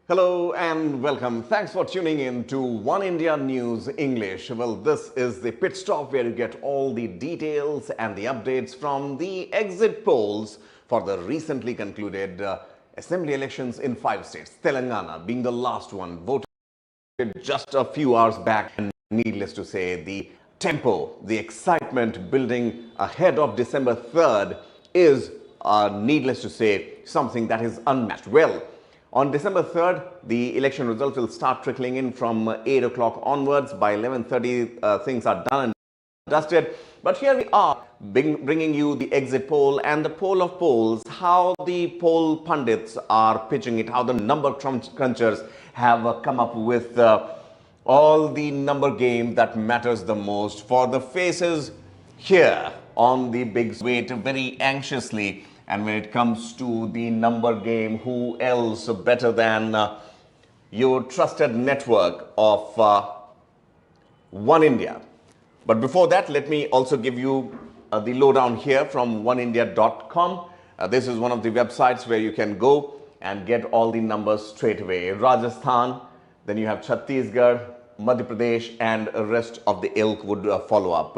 Hello and welcome. Thanks for tuning in to One India News English. Well, this is the pit stop where you get all the details and the updates from the exit polls for the recently concluded assembly elections in 5 states. Telangana being the last one, voted just a few hours back, and needless to say, the tempo, the excitement building ahead of December 3rd is, needless to say, something that is unmatched. Well, on December 3rd, the election results will start trickling in from 8 o'clock onwards. By 11:30, things are done and dusted. But here we are bringing you the exit poll and the poll of polls, how the poll pundits are pitching it, how the number crunchers have come up with all the number game that matters the most for the faces here on the big wait very anxiously. And when it comes to the number game, who else better than your trusted network of One India? But before that, let me also give you the lowdown here from oneindia.com. This is one of the websites where you can go and get all the numbers straight away. Rajasthan, then you have Chhattisgarh, Madhya Pradesh, and the rest of the ilk would follow up.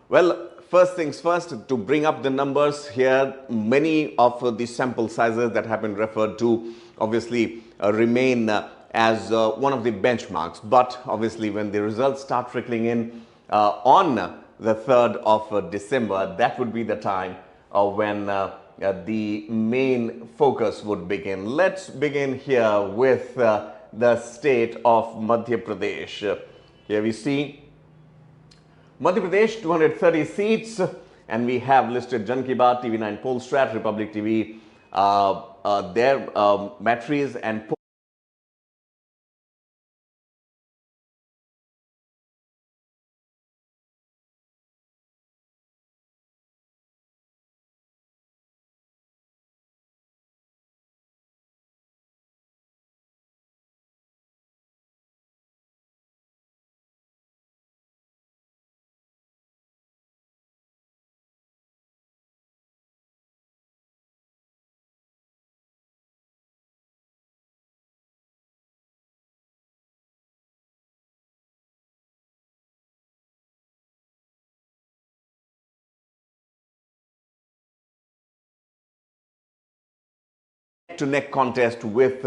Well, first things first, to bring up the numbers here, many of the sample sizes that have been referred to obviously remain as one of the benchmarks. But obviously, when the results start trickling in on the 3rd of December, that would be the time when the main focus would begin. Let's begin here with the state of Madhya Pradesh. Here we see Madhya Pradesh, 230 seats, and we have listed Jan Ki Baat, TV9 Polstrat, Republic TV, their matrices and neck-to-neck contest with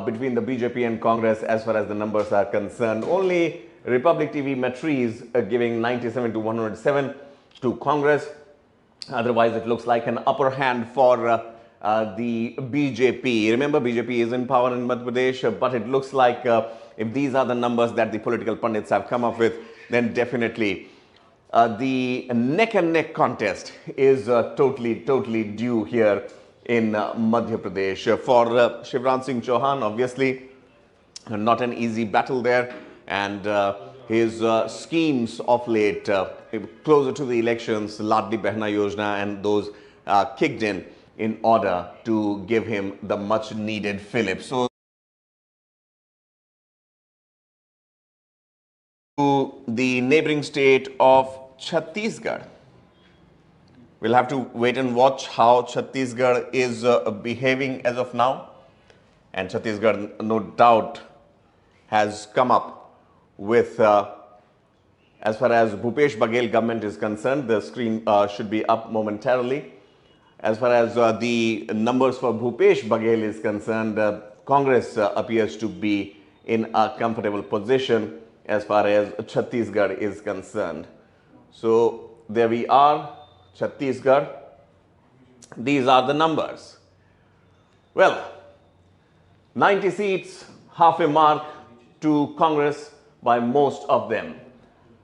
between the BJP and Congress as far as the numbers are concerned. Only Republic TV matrices giving 97 to 107 to Congress. Otherwise, it looks like an upper hand for the BJP. Remember, BJP is in power in Madhya Pradesh, but it looks like if these are the numbers that the political pundits have come up with, then definitely the neck-and-neck contest is totally due here in Madhya Pradesh. For Shivraj Singh Chauhan, obviously, not an easy battle there, and his schemes of late, closer to the elections, Ladli Behna Yojana and those kicked in order to give him the much needed fillip. So to the neighboring state of Chhattisgarh. We'll have to wait and watch how Chhattisgarh is behaving as of now. And Chhattisgarh, no doubt, has come up with, as far as Bhupesh Baghel government is concerned, the screen should be up momentarily. As far as the numbers for Bhupesh Baghel is concerned, Congress appears to be in a comfortable position as far as Chhattisgarh is concerned. So there we are. Chhattisgarh, these are the numbers. Well, 90 seats, half a mark to Congress by most of them.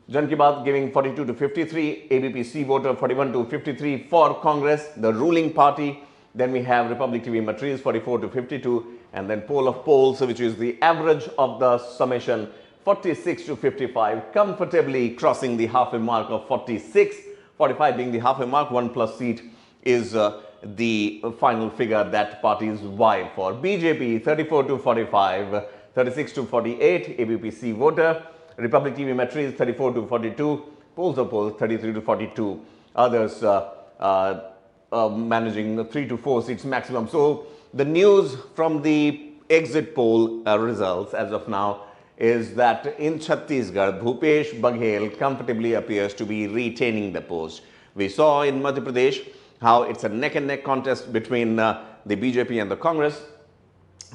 Jan Ki Baat giving 42 to 53, ABP voter 41 to 53 for Congress, the ruling party. Then we have Republic TV matrices 44 to 52, and then poll of polls, which is the average of the summation, 46 to 55, comfortably crossing the half a mark of 46. 45 being the half a mark, 1+ seat is the final figure that parties vie for. BJP 34 to 45, 36 to 48, ABP voter, Republic TV matrices 34 to 42, polls of polls 33 to 42, others managing 3 to 4 seats maximum. So the news from the exit poll results as of now is that in Chhattisgarh, Bhupesh Baghel comfortably appears to be retaining the post. We saw in Madhya Pradesh how it's a neck-and-neck contest between the BJP and the Congress.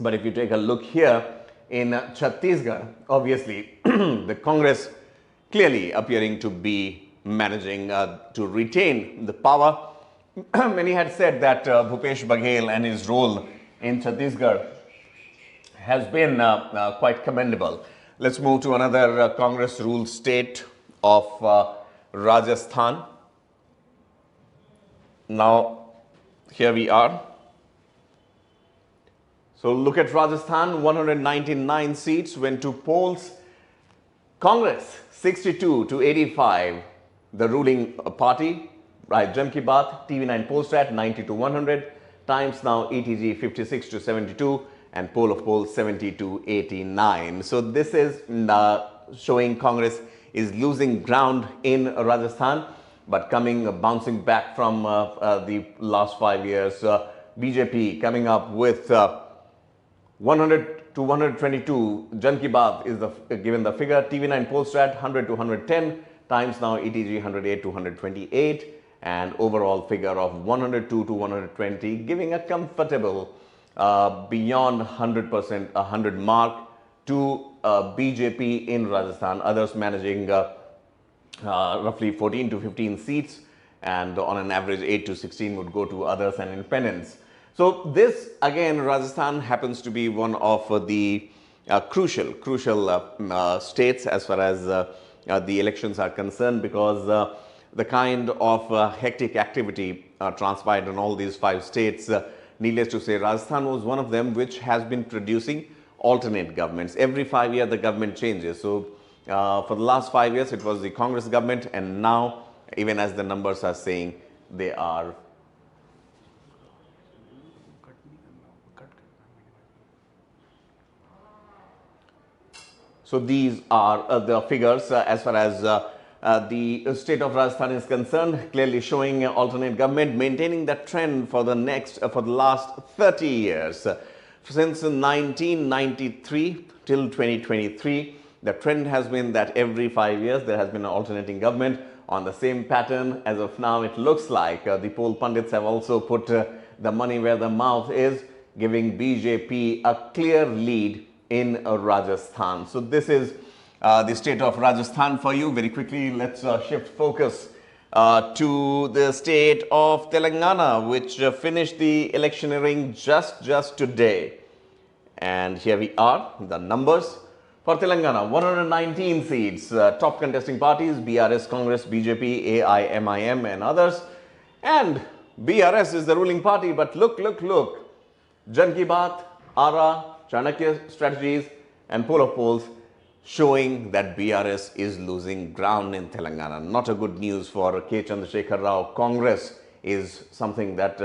But if you take a look here in Chhattisgarh, obviously the Congress clearly appearing to be managing to retain the power. Many had said that Bhupesh Baghel and his role in Chhattisgarh has been quite commendable. Let's move to another Congress-ruled state of Rajasthan. Now, here we are. So, look at Rajasthan, 199 seats went to polls. Congress, 62 to 85, the ruling party. Right, Jan Ki Baat, TV9 poll stat 90 to 100, Times Now ETG 56 to 72, and poll of polls 70 to 89. So this is showing Congress is losing ground in Rajasthan, but bouncing back from the last 5 years. BJP coming up with 100 to 122. Jan Ki Baat is given the figure. TV9 poll stat 100 to 110, Times Now ETG 108 to 128. And overall figure of 102 to 120, giving a comfortable beyond 100%, 100 mark to BJP in Rajasthan. Others managing roughly 14 to 15 seats, and on an average 8 to 16 would go to others and independents. So this again, Rajasthan happens to be one of the crucial states as far as the elections are concerned, because the kind of hectic activity transpired in all these 5 states. Needless to say, Rajasthan was one of them which has been producing alternate governments. Every 5 years the government changes. So for the last 5 years it was the Congress government, and now, even as the numbers are saying, they are so these are the figures as far as the state of Rajasthan is concerned, clearly showing alternate government maintaining that trend for the last 30 years. Since 1993 till 2023, the trend has been that every 5 years there has been an alternating government on the same pattern. As of now, it looks like the poll pundits have also put the money where the mouth is, giving BJP a clear lead in Rajasthan. So this is the state of Rajasthan for you. Very quickly, let's shift focus to the state of Telangana, which finished the electioneering just today. And here we are, the numbers. For Telangana, 119 seats, top contesting parties, BRS, Congress, BJP, AIMIM and others. And BRS is the ruling party, but look. Jan Ki Baat, ARA, Chanakya strategies and poll of polls showing that BRS is losing ground in Telangana. Not a good news for K. Chandrasekhar Rao. Congress is something that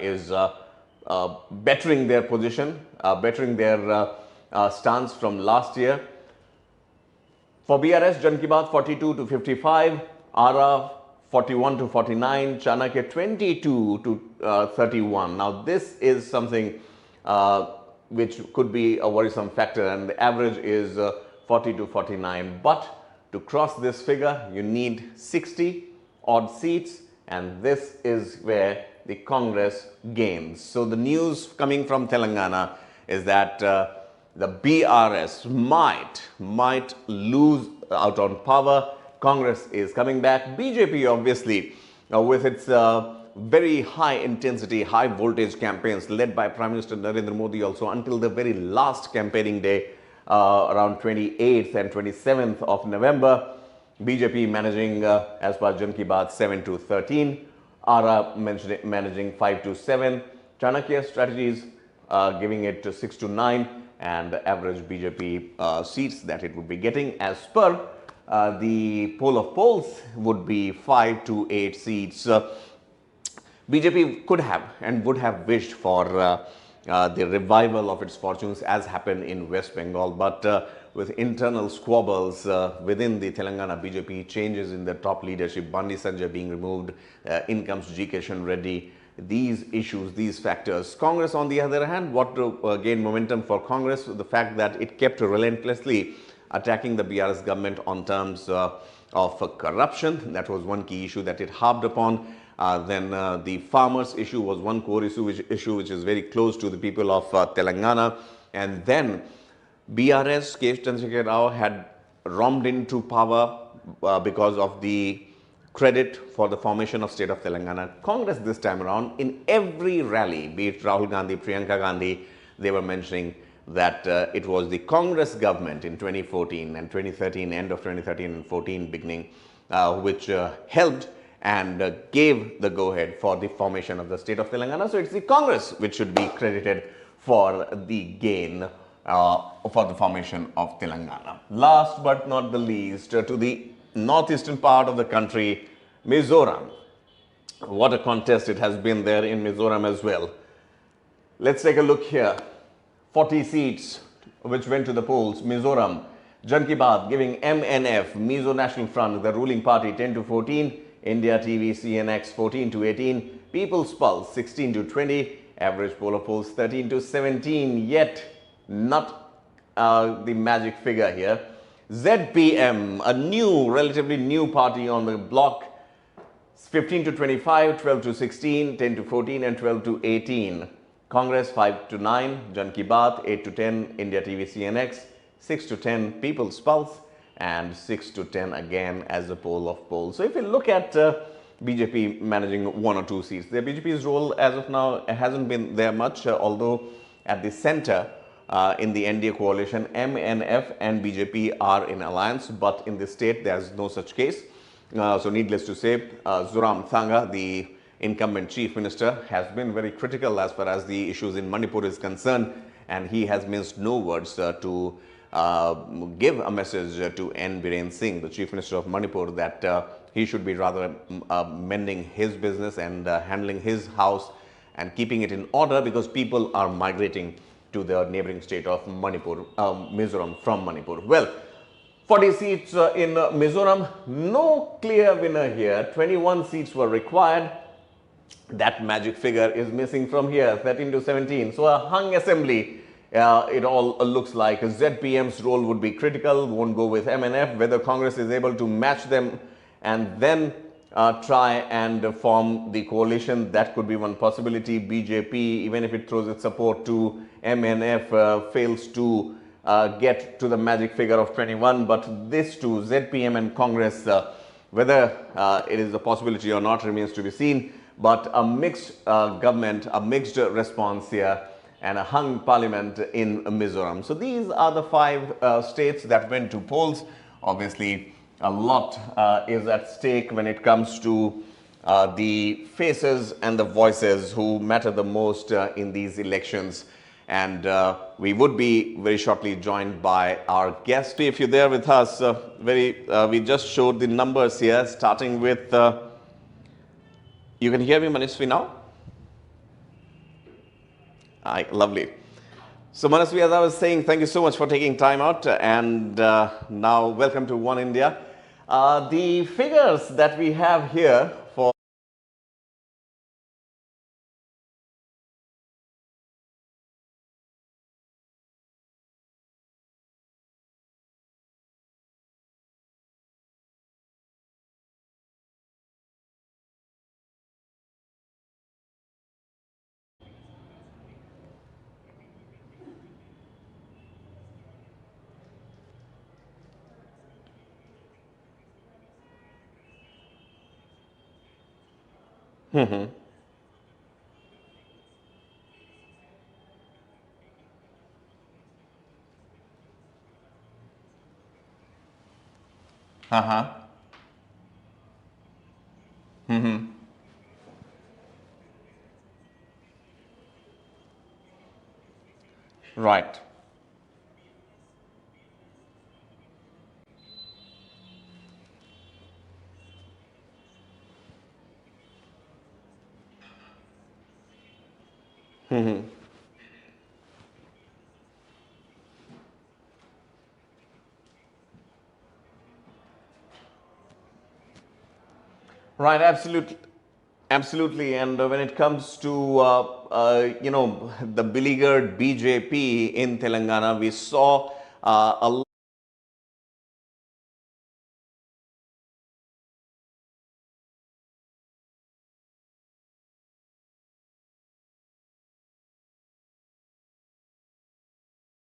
is bettering their position, bettering their stance from last year. For BRS, Jan Ki Baat 42 to 55, ARA 41 to 49, Chanakya 22 to 31. Now this is something which could be a worrisome factor, and the average is 40 to 49. But to cross this figure, you need 60 odd seats, and this is where the Congress gains. So the news coming from Telangana is that the BRS might lose out on power. Congress is coming back. BJP, obviously, with its very high intensity, high voltage campaigns led by Prime Minister Narendra Modi also until the very last campaigning day, around 28th and 27th of November. BJP managing, as per Jan Ki Baat, 7 to 13. ARA managing 5 to 7. Chanakya strategies giving it to 6 to 9. And the average BJP seats that it would be getting as per the poll of polls would be 5 to 8 seats. BJP could have and would have wished for the revival of its fortunes as happened in West Bengal. But with internal squabbles within the Telangana BJP, changes in the top leadership, Bandi Sanjay being removed, in comes G. Kishan Reddy, these issues, these factors. Congress, on the other hand, what gained momentum for Congress? The fact that it kept relentlessly attacking the BRS government on terms of corruption. That was one key issue that it harped upon. Then the farmers issue was one core issue which is very close to the people of Telangana. And then BRS, K. Chandrasekhar Rao had romped into power because of the credit for the formation of state of Telangana. Congress this time around, in every rally, be it Rahul Gandhi, Priyanka Gandhi, they were mentioning that it was the Congress government in 2014 and 2013, end of 2013 and 14 beginning, which helped and gave the go-ahead for the formation of the state of Telangana. So it's the Congress which should be credited for the gain for the formation of Telangana. Last but not the least, to the northeastern part of the country, Mizoram. What a contest it has been there in Mizoram as well. Let's take a look here. 40 seats which went to the polls. Mizoram, Jan Ki Baat giving MNF, Mizo National Front, the ruling party, 10 to 14. India TV, CNX, 14 to 18. People's Pulse, 16 to 20. Average poll of polls, 13 to 17. Yet not the magic figure here. ZPM, a new, relatively new party on the block, 15 to 25, 12 to 16, 10 to 14 and 12 to 18. Congress 5 to 9, Jan Ki Baat 8 to 10, India TV CNX 6 to 10, People's Pulse and 6 to 10 again as a poll of polls. So if you look at BJP managing one or two seats, the BJP's role as of now hasn't been there much, although at the center in the NDA coalition, MNF and BJP are in alliance, but in the state there's no such case. So needless to say, Zoram Thanga, the incumbent chief minister, has been very critical as far as the issues in Manipur is concerned, and he has minced no words to give a message to N. Biren Singh, the chief minister of Manipur, that he should be rather mending his business and handling his house and keeping it in order, because people are migrating to the neighboring state of Manipur, Mizoram from Manipur. Well, 40 seats in Mizoram, no clear winner here. 21 seats were required. That magic figure is missing from here, 13 to 17. So a hung assembly, it all looks like. ZPM's role would be critical, won't go with MNF. Whether Congress is able to match them and then try and form the coalition, that could be one possibility. BJP, even if it throws its support to MNF, fails to get to the magic figure of 21. But these two, ZPM and Congress, whether it is a possibility or not remains to be seen. But a mixed government, a mixed response here, and a hung parliament in Mizoram. So these are the 5 states that went to polls. Obviously, a lot is at stake when it comes to the faces and the voices who matter the most in these elections. And we would be very shortly joined by our guest. If you're there with us, we just showed the numbers here, starting with, you can hear me, Manasvi, now? Lovely. So Manasvi, as I was saying, thank you so much for taking time out, and now welcome to One India. The figures that we have here for uh-huh. Right. Right, absolutely. Absolutely, and when it comes to the beleaguered BJP in Telangana, we saw a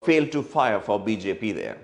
fail to fire for BJP there.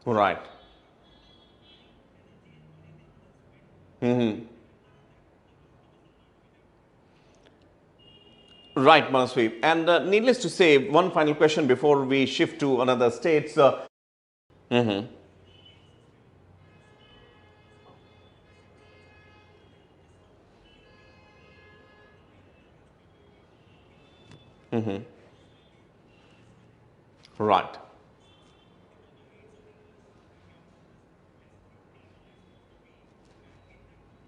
Right. Right, Manaswi. And needless to say, one final question before we shift to another states. Right.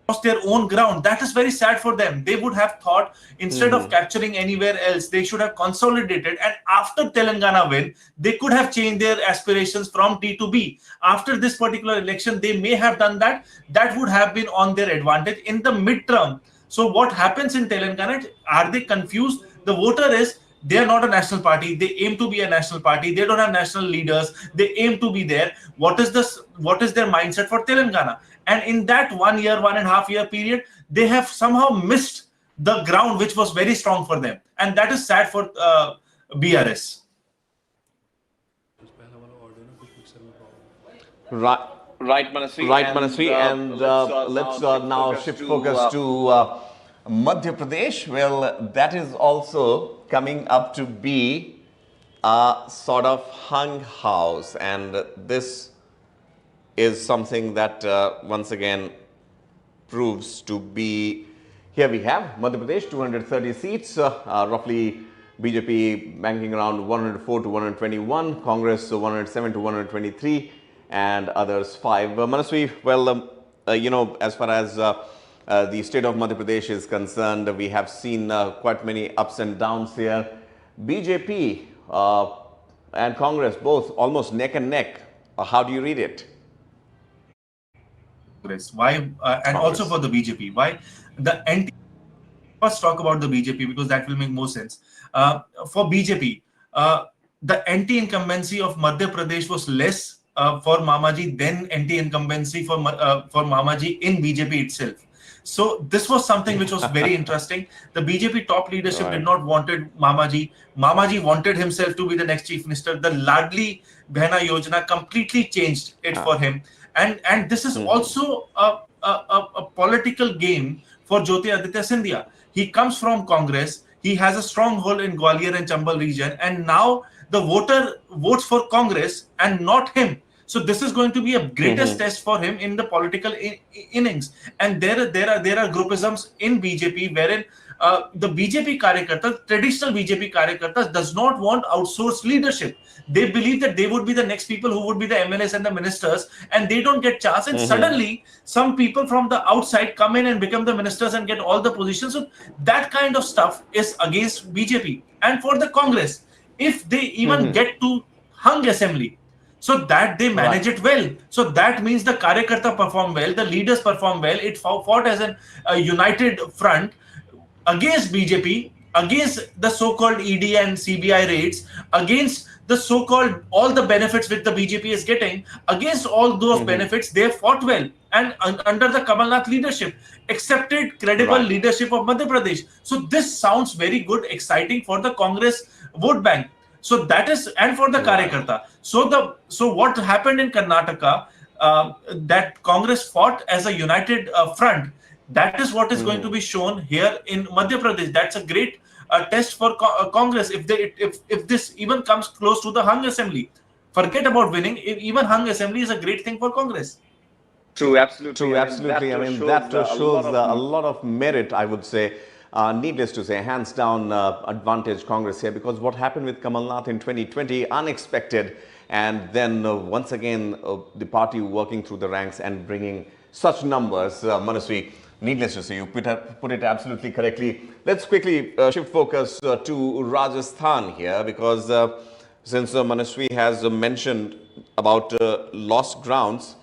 Lost their own ground. That is very sad for them. They would have thought instead of capturing anywhere else, they should have consolidated. And after Telangana win, they could have changed their aspirations from D to B. After this particular election, they may have done that. That would have been on their advantage in the midterm. So what happens in Telangana? Are they confused? The voter is they are not a national party. They aim to be a national party. They don't have national leaders. They aim to be there. What is this? What is their mindset for Telangana? And in that 1 year, 1.5 year period, they have somehow missed the ground which was very strong for them, and that is sad for BRS. Right. Right, Manasri. Right, And Manasri, and let's now shift focus to Madhya Pradesh. Well, that is also coming up to be a sort of hung house, and this is something that once again proves to be. Here we have Madhya Pradesh, 230 seats, roughly BJP banking around 104 to 121, Congress 107 to 123, and others 5. Manaswi, well, as far as the state of Madhya Pradesh is concerned, we have seen quite many ups and downs here. BJP and Congress both almost neck and neck. How do you read it? Why? And also Congress. for the BJP. Why? The NT. First, talk about the BJP because that will make more sense. For BJP, the anti-incumbency of Madhya Pradesh was less for Mamaji than anti-incumbency for Mamaji in BJP itself. So this was something which was very interesting. The BJP top leadership did not wanted Mamaji. Mamaji wanted himself to be the next chief minister. The Ladli Behna Yojana completely changed it for him. And this is also a political game for Jyoti Aditya Scindia. He comes from Congress. He has a stronghold in Gwalior and Chambal region, and now the voter votes for Congress and not him. So this is going to be a greatest test for him in the political innings. And there are groupisms in BJP wherein the BJP Karyakartas, traditional BJP Karyakartas, does not want outsourced leadership. They believe that they would be the next people who would be the MLAs and the ministers, and they don't get chance. And suddenly, some people from the outside come in and become the ministers and get all the positions. So that kind of stuff is against BJP. And for the Congress, if they even get to hung assembly, so that they manage Right. it well. So that means the Karyakarta perform well, the leaders perform well. It fought as a united front against BJP, against the so-called ED and CBI raids, against the so-called all the benefits which the BJP is getting, against all those benefits, they fought well. And under the Kamalnath leadership, accepted credible Right. leadership of Madhya Pradesh. So this sounds very good, exciting for the Congress vote bank. So that is, and for the Right. Karyakarta. So what happened in Karnataka, that Congress fought as a united front. That is what is going to be shown here in Madhya Pradesh. That's a great test for Congress. If this even comes close to the hung assembly, forget about winning. Even hung assembly is a great thing for Congress. True, absolutely. True, I mean, absolutely. that I mean, shows that a lot shows of a lot of merit, I would say. Needless to say, hands down advantage Congress here, because what happened with Kamal Nath in 2020, unexpected. And then once again, the party working through the ranks and bringing such numbers. Manasvi, needless to say, you put it absolutely correctly. Let's quickly shift focus to Rajasthan here, because since Manasvi has mentioned about lost grounds,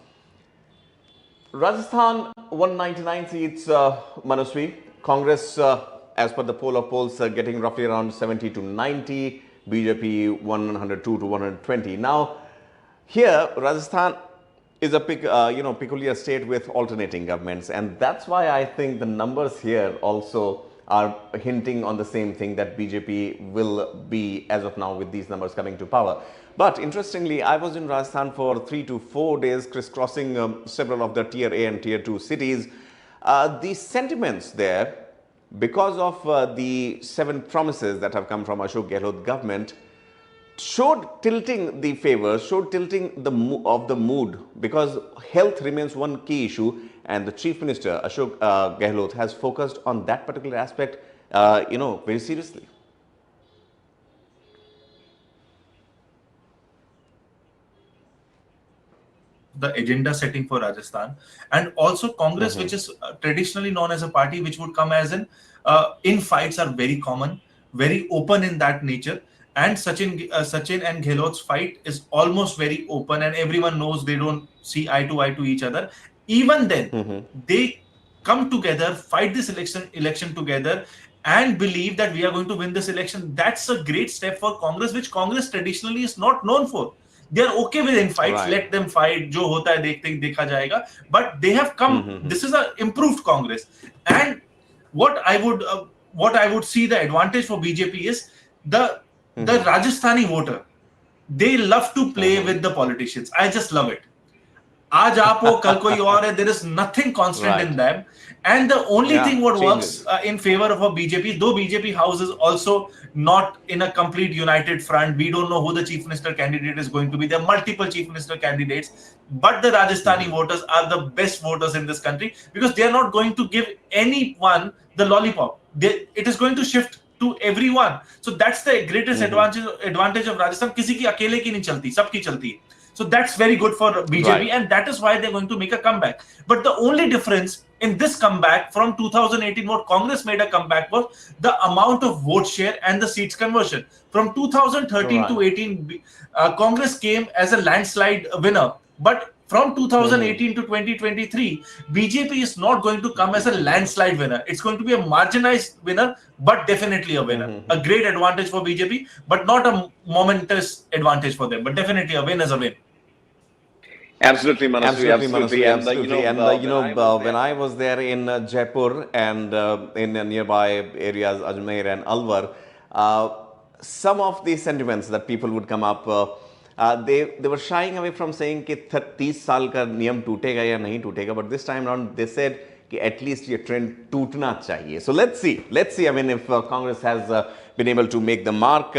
Rajasthan 199 seats, Manusvi. Congress, as per the poll of polls, getting roughly around 70 to 90. BJP 102 to 120. Now, here Rajasthan is a peculiar state with alternating governments, and that's why I think the numbers here also are hinting on the same thing, that BJP will be, as of now, with these numbers coming to power. But interestingly, I was in Rajasthan for 3 to 4 days, crisscrossing several of the tier A and tier 2 cities. The sentiments there, because of the 7 promises that have come from Ashok Gehlot government, showed tilting the favors, showed tilting of the mood, because health remains one key issue, and the Chief Minister Ashok Gehlot has focused on that particular aspect, very seriously. The agenda setting for Rajasthan, and also Congress, which is traditionally known as a party which would come as in fights are very common, very open in that nature. And Sachin and Gehlot's fight is almost very open, and everyone knows they don't see eye to eye to each other. Even then, they come together, fight this election together, and believe that we are going to win this election. That's a great step for Congress, which Congress traditionally is not known for. They are okay with in fights, Right. let them fight, jo hota hai dekha jayega. But they have come, this is a improved Congress. And what I would see the advantage for BJP is the Rajasthani voter. They love to play with the politicians. I just love it. आज आप हो कल कोई और है. There is nothing constant in Right. them, and the only Yeah, thing what works changes. in favor of a BJP, though BJP house is also not in a complete united front. We don't know who the chief minister candidate is going to be. There are multiple chief minister candidates, but the Rajasthani voters are the best voters in this country, because they are not going to give anyone the lollipop. It is going to shift to everyone. So that's the greatest advantage of Rajasthan. किसी की अकेले की नहीं चलती, सबकी चलती है. So that's very good for BJP, Right. and that is why they're going to make a comeback. But the only difference in this comeback from 2018, what Congress made a comeback, was the amount of vote share and the seats conversion. From 2013 to Right. 18, Congress came as a landslide winner. But from 2018 to 2023, BJP is not going to come as a landslide winner. It's going to be a marginalized winner, but definitely a winner. A great advantage for BJP, but not a momentous advantage for them. But definitely a win is a win. Absolutely, Manasvi, Absolutely, absolutely. Manasvi, And absolutely. And when I was there in Jaipur and in nearby areas, Ajmer and Alwar, some of the sentiments that people would come up, they were shying away from saying कि 30 साल का नियम टूटेगा या नहीं टूटेगा. But this time around, they said कि at least ये trend टूटना चाहिए. So let's see. I mean, if Congress has been able to make the mark.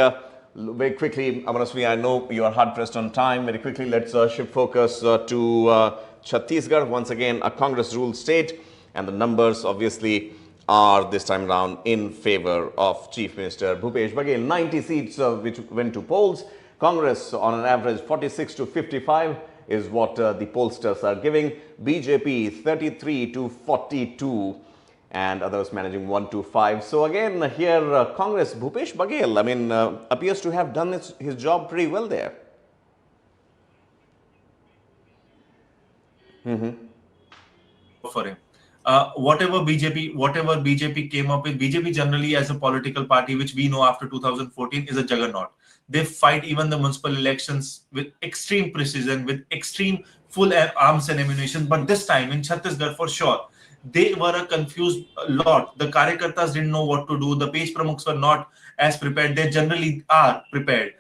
Very quickly, Amanasvi, I know you are hard pressed on time. Very quickly, let's shift focus to Chhattisgarh, once again a Congress ruled state, and the numbers obviously are this time around in favor of Chief Minister Bhupesh Baghel. 90 seats which went to polls. Congress on an average 46 to 55 is what the pollsters are giving. BJP 33 to 42. And others managing 1 to 5. So again, here Congress, Bhupesh Baghel, I mean, appears to have done his job pretty well there. for him. Whatever BJP came up with, BJP generally as a political party, which we know after 2014 is a juggernaut. They fight even the municipal elections with extreme precision, with extreme full arms and ammunition. But this time in Chhattisgarh, for sure, they were a confused lot. The Karyakartas didn't know what to do. The page pramukhs were not as prepared. They generally are prepared.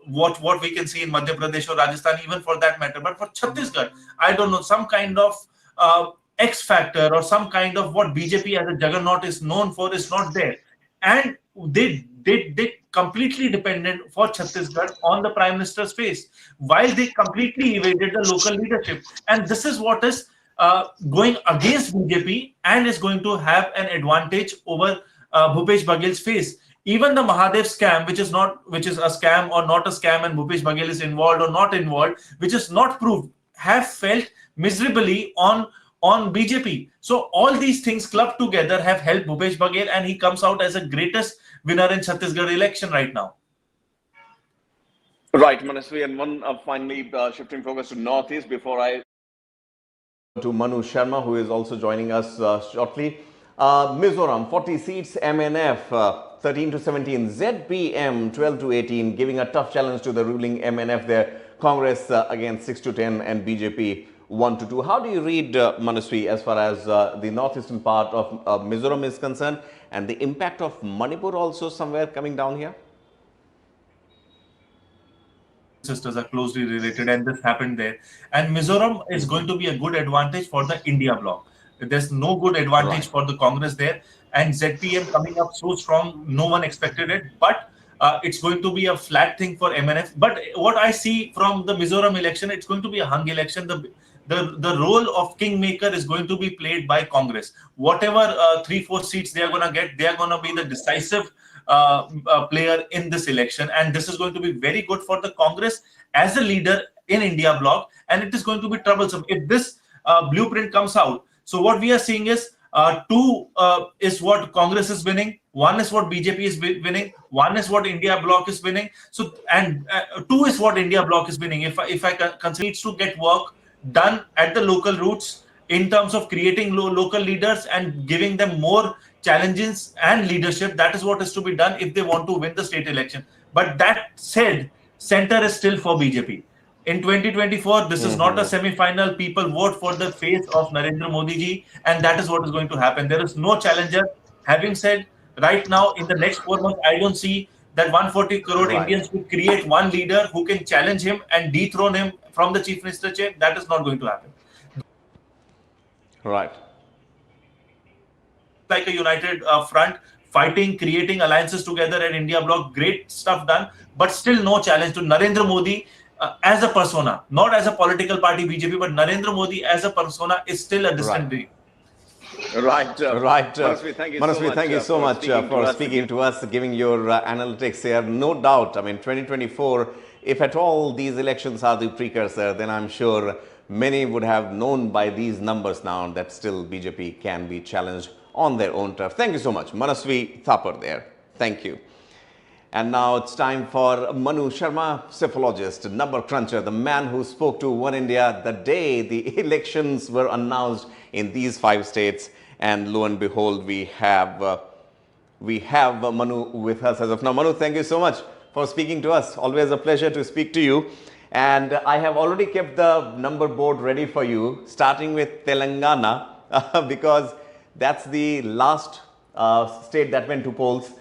What we can see in Madhya Pradesh or Rajasthan, even for that matter. But for Chhattisgarh, I don't know, some kind of X factor or some kind of what BJP as a juggernaut is known for is not there, and they completely dependent for Chhattisgarh on the Prime Minister's face, while they completely evaded the local leadership, and this is what is going against BJP and is going to have an advantage over Bhupesh Bagel's face. Even the Mahadev scam, which is a scam or not a scam, and Bhupesh Bagel is involved or not involved, which is not proved, have felt miserably on BJP. So all these things clubbed together have helped Bhupesh Bagel, and he comes out as the greatest winner in Chhattisgarh election right now. Right, Manasvi, and one finally shifting focus to Northeast before I to Manu Sharma, who is also joining us shortly. Mizoram 40 seats, MNF 13 to 17, ZPM 12 to 18, giving a tough challenge to the ruling MNF there. Congress against 6 to 10 and BJP 1 to 2. How do you read Manaswi as far as the northeastern part of Mizoram is concerned, and the impact of Manipur also somewhere coming down here? Sisters are closely related, and this happened there. And Mizoram is going to be a good advantage for the India bloc. There's no good advantage for the Congress there, and ZPM coming up so strong, no one expected it, but it's going to be a flat thing for MNF. But what I see from the Mizoram election, it's going to be a hung election. The role of kingmaker is going to be played by Congress. Whatever 3-4 seats they are going to get, they are going to be the decisive player in this election, and this is going to be very good for the Congress as a leader in India bloc, and it is going to be troublesome if this blueprint comes out. So what we are seeing is 2 is what Congress is winning, 1 is what BJP is winning, 1 is what India bloc is winning. So and 2 is what India bloc is winning. If I consider needs to get work done at the local roots in terms of creating local leaders and giving them more challenges and leadership. That is what is to be done if they want to win the state election. But that said, center is still for BJP. In 2024, this is not a semi-final. People vote for the face of Narendra Modi ji, and that is what is going to happen. There is no challenger. Having said, right now, in the next 4 months, I don't see that 140 crore Indians will create one leader who can challenge him and dethrone him from the chief minister chair. That is not going to happen. Right. Like a united front, fighting, creating alliances together at India bloc, great stuff done, but still no challenge to Narendra Modi as a persona, not as a political party BJP, but Narendra Modi as a persona is still a distant dream. Right. Manasvi, thank you so much for speaking to us, giving your analytics here. No doubt, I mean, 2024, if at all these elections are the precursor, then I'm sure many would have known by these numbers now that still BJP can be challenged on their own turf. Thank you so much, Manasvi Thapar there. Thank you. And now it's time for Manu Sharma, psephologist, number cruncher, the man who spoke to One India the day the elections were announced in these 5 states. And lo and behold, we have Manu with us as of now. Manu, thank you so much for speaking to us. Always a pleasure to speak to you. And I have already kept the number board ready for you, starting with Telangana, because that's the last state that went to polls.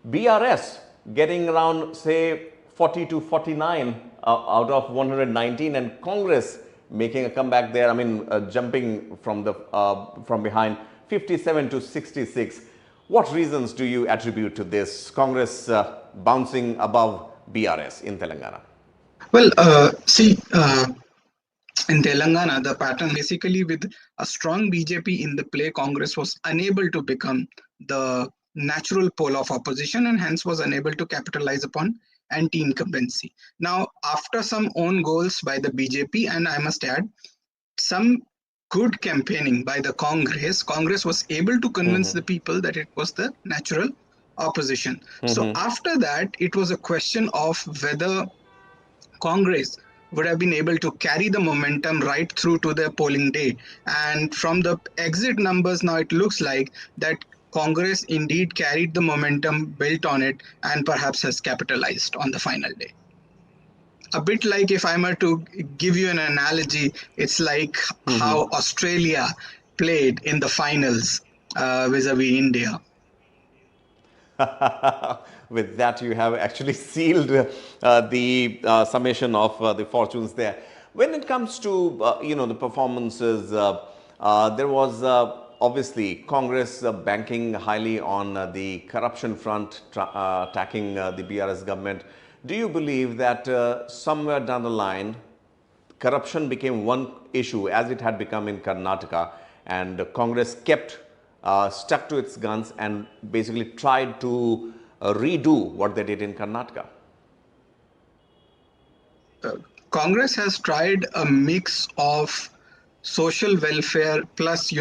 BRS getting around, say, 40 to 49 out of 119, and Congress making a comeback there. I mean, jumping from behind, 57 to 66. What reasons do you attribute to this Congress bouncing above BRS in Telangana? Well, in Telangana, the pattern basically with a strong BJP in the play, Congress was unable to become the natural pole of opposition and hence was unable to capitalize upon anti-incumbency. Now, after some own goals by the BJP, and I must add, some good campaigning by the Congress was able to convince the people that it was the natural opposition. So after that, it was a question of whether Congress would have been able to carry the momentum right through to the polling day. And from the exit numbers now, it looks like that Congress indeed carried the momentum, built on it, and perhaps has capitalized on the final day. A bit like, if I were to give you an analogy, it's like how Australia played in the finals vis-a-vis India. With that, you have actually sealed the summation of the fortunes there. When it comes to the performances, there was obviously Congress banking highly on the corruption front, attacking the BRS government. Do you believe that somewhere down the line, corruption became one issue as it had become in Karnataka, and Congress kept stuck to its guns and basically tried to redo what they did in Karnataka? Congress has tried a mix of social welfare plus,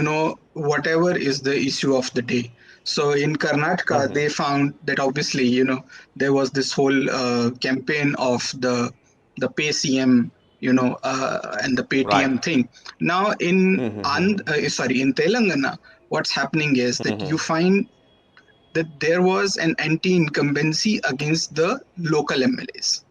whatever is the issue of the day. So in Karnataka, they found that obviously, there was this whole campaign of the pay CM, and the Paytm thing. Now in in Telangana, what's happening is that you find that there was an anti-incumbency against the local MLAs.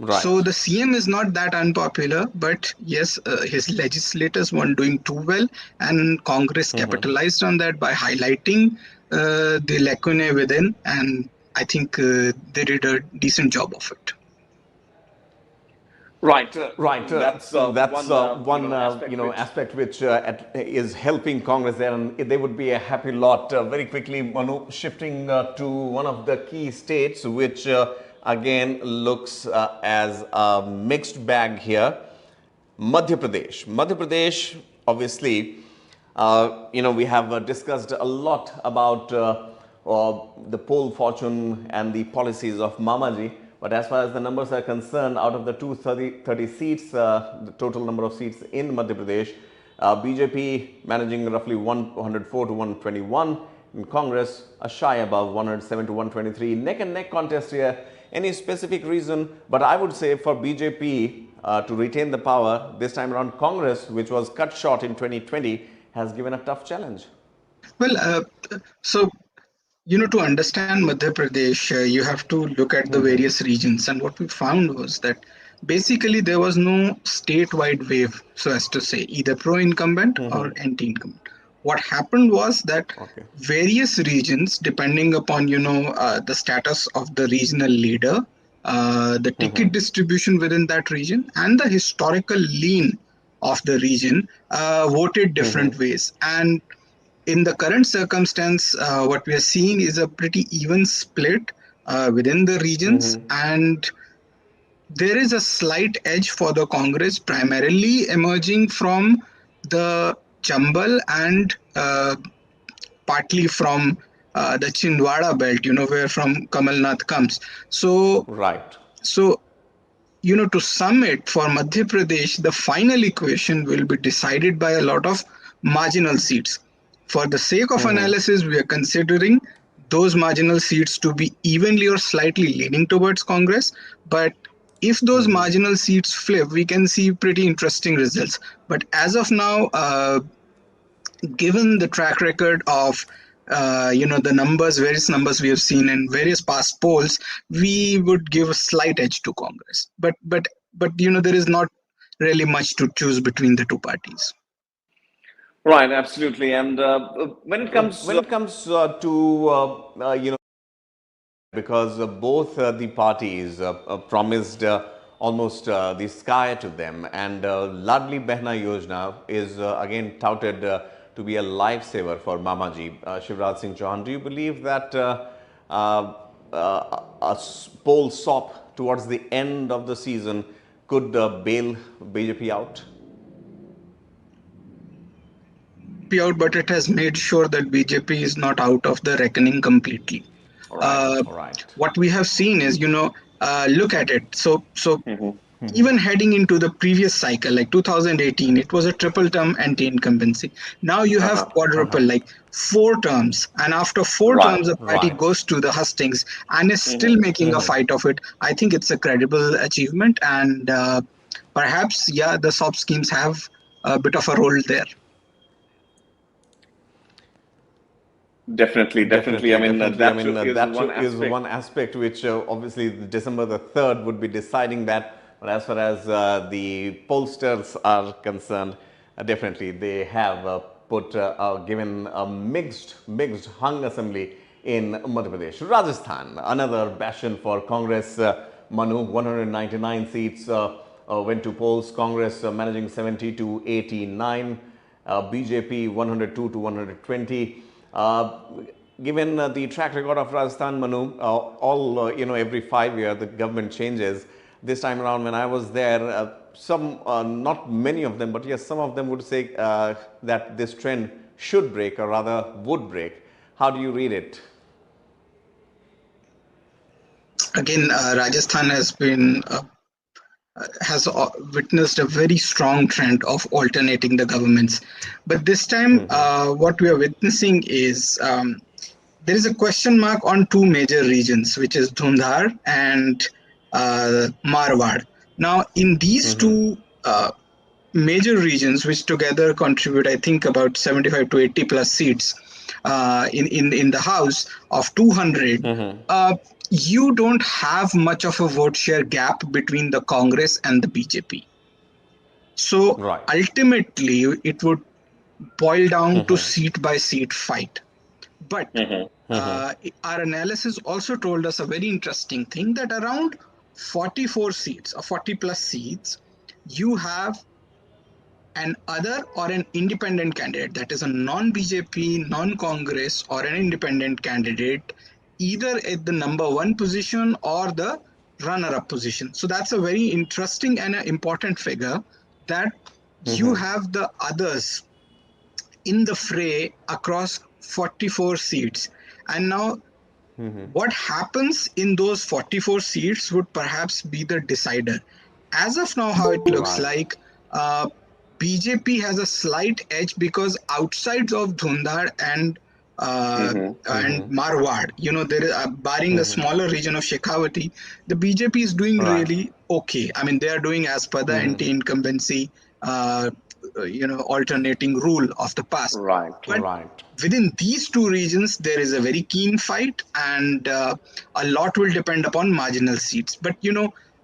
Right. So the CM is not that unpopular, but yes, his legislators weren't doing too well, and Congress capitalized on that by highlighting the lacunae within, and I think they did a decent job of it. Right. That's one aspect which is helping Congress there, and they would be a happy lot. Very quickly, Manu, shifting to one of the key states, which again looks as a mixed bag here. Madhya Pradesh. Madhya Pradesh, obviously, we have discussed a lot about the poll fortune and the policies of Mamaji. But as far as the numbers are concerned, out of the 230 seats, the total number of seats in Madhya Pradesh, BJP managing roughly 104 to 121. In Congress, a shy above 107 to 123. Neck and neck contest here. Any specific reason? But I would say for BJP to retain the power, this time around Congress, which was cut short in 2020, has given a tough challenge. Well, so to understand Madhya Pradesh, you have to look at the various regions. And what we found was that basically there was no statewide wave, so as to say, either pro-incumbent or anti-incumbent. What happened was that various regions, depending upon, the status of the regional leader, the ticket distribution within that region, and the historical lean of the region, voted different ways. And in the current circumstance, what we are seeing is a pretty even split within the regions, and there is a slight edge for the Congress, primarily emerging from the Chambal and partly from the Chindwara belt, where from Kamal Nath comes. So, to sum it, for Madhya Pradesh, the final equation will be decided by a lot of marginal seats. For the sake of analysis, we are considering those marginal seats to be evenly or slightly leaning towards Congress. But if those marginal seats flip, we can see pretty interesting results. But as of now, given the track record of the various numbers we have seen in various past polls, we would give a slight edge to Congress. But there is not really much to choose between the two parties. Right, absolutely. And when it comes to because both the parties promised almost the sky to them, and Ladli Behna Yojana is again touted to be a lifesaver for Mamaji. Shivraj Singh Chauhan, do you believe that a poll SOP towards the end of the season could bail BJP out? But it has made sure that BJP is not out of the reckoning completely. All right. What we have seen is, look at it. So even heading into the previous cycle, like 2018, it was a triple term anti-incumbency. Now you have quadruple, like 4 terms. And after 4 terms, the party goes to the hustings and is still making a fight of it. I think it's a credible achievement. And perhaps, yeah, the SOP schemes have a bit of a role there. Definitely. I mean, that is one aspect which obviously December the 3rd would be deciding that. But as far as the pollsters are concerned, definitely they have given a mixed hung assembly in Madhya Pradesh. Rajasthan, another bastion for Congress. Manu, 199 seats went to polls. Congress managing 70 to 89. BJP 102 to 120. Given the track record of Rajasthan, Manu, every 5 years the government changes. This time around, when I was there, some, not many of them, but yes, some of them would say that this trend should break, or rather would break. How do you read it? Again, Rajasthan has witnessed a very strong trend of alternating the governments. But this time, what we are witnessing is there is a question mark on 2 major regions, which is Dhundhar and Marwar. Now, in these 2 major regions, which together contribute, I think, about 75 to 80 plus seats in the House of 200, you don't have much of a vote share gap between the Congress and the BJP. So ultimately, it would boil down to seat by seat fight. But our analysis also told us a very interesting thing, that around 44 seats or 40 plus seats, you have an other or an independent candidate, that is a non-BJP, non-Congress or an independent candidate, either at the number 1 position or the runner-up position. So that's a very interesting and an important figure, that you have the others in the fray across 44 seats. And now what happens in those 44 seats would perhaps be the decider. As of now, how it looks like, BJP has a slight edge, because outside of Dhundhar and Marwar, there is, barring the smaller region of Shekhawati, the BJP is doing really okay. I mean, they are doing as per the anti-incumbency, alternating rule of the past. Within these 2 regions, there is a very keen fight, and a lot will depend upon marginal seats. But,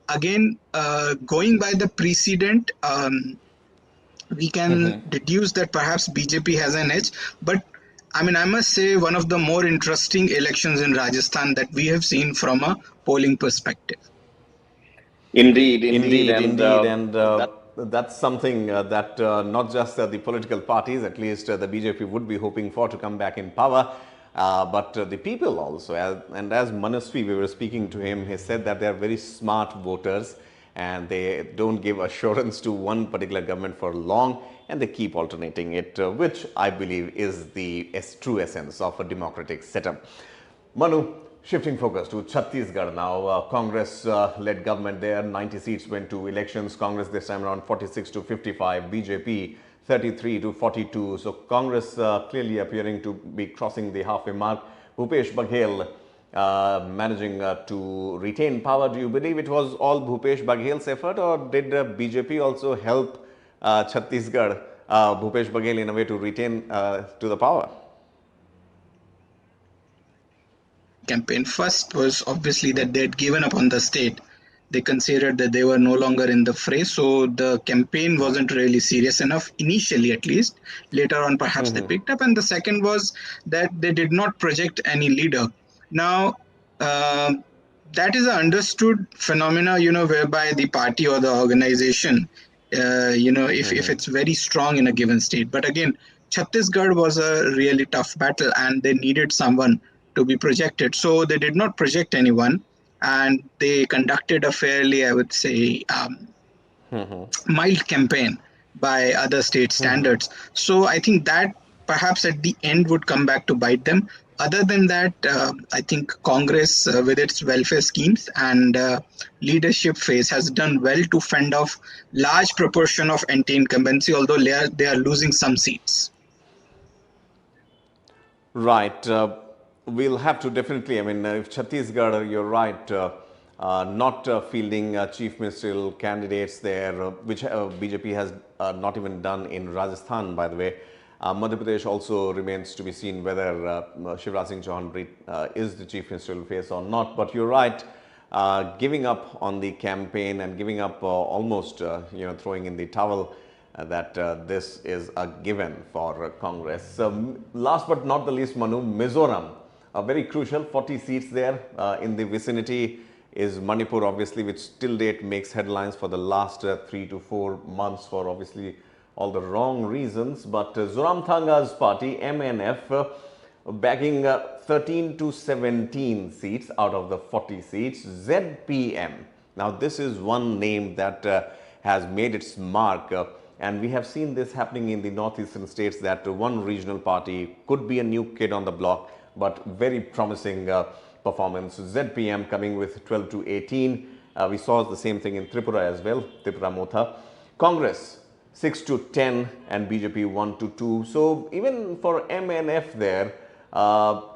again, going by the precedent, we can deduce that perhaps BJP has an edge. But I mean, I must say, one of the more interesting elections in Rajasthan that we have seen from a polling perspective. Indeed. And that's something that not just the political parties, at least the BJP would be hoping for to come back in power, but the people also. And as Manasvi, we were speaking to him, he said that they are very smart voters, and they don't give assurance to one particular government for long, and they keep alternating it, which I believe is the true essence of a democratic setup. Manu, shifting focus to Chhattisgarh now, Congress-led government there, 90 seats went to elections. Congress this time around 46 to 55, BJP 33 to 42. So Congress clearly appearing to be crossing the halfway mark. Bhupesh Baghel managing to retain power. Do you believe it was all Bhupesh Baghel's effort, or did BJP also help Chhattisgarh, Bhupesh Baghel, in a way to retain to the power? Campaign first was obviously that they had given up on the state. They considered that they were no longer in the fray, so the campaign wasn't really serious enough initially, at least. Later on, perhaps they picked up. And the second was that they did not project any leader. Now, that is an understood phenomena, whereby the party or the organization, if it's very strong in a given state. But again, Chhattisgarh was a really tough battle, and they needed someone to be projected. So they did not project anyone, and they conducted a fairly, I would say, mild campaign by other state standards. So I think that perhaps at the end would come back to bite them. Other than that, I think Congress, with its welfare schemes and leadership phase, has done well to fend off large proportion of anti-incumbency, although they are losing some seats. Right. We'll have to definitely, I mean, if Chhattisgarh, you're right, not fielding chief ministerial candidates there, which BJP has not even done in Rajasthan, by the way. Madhya Pradesh also remains to be seen whether Shivraj Singh Chauhan is the chief ministerial face or not. But you're right, giving up on the campaign and giving up almost, throwing in the towel that this is a given for Congress. Last but not the least, Manu, Mizoram, a very crucial 40 seats there in the vicinity is Manipur, obviously, which till date makes headlines for the last 3 to 4 months for obviously all the wrong reasons. But Zoramthanga's party, MNF, bagging 13 to 17 seats out of the 40 seats. ZPM. Now, this is one name that has made its mark. And we have seen this happening in the northeastern states that one regional party could be a new kid on the block, but very promising performance. ZPM coming with 12 to 18. We saw the same thing in Tripura as well, Tripura Motha. Congress 6 to 10 and BJP 1 to 2. So even for MNF there,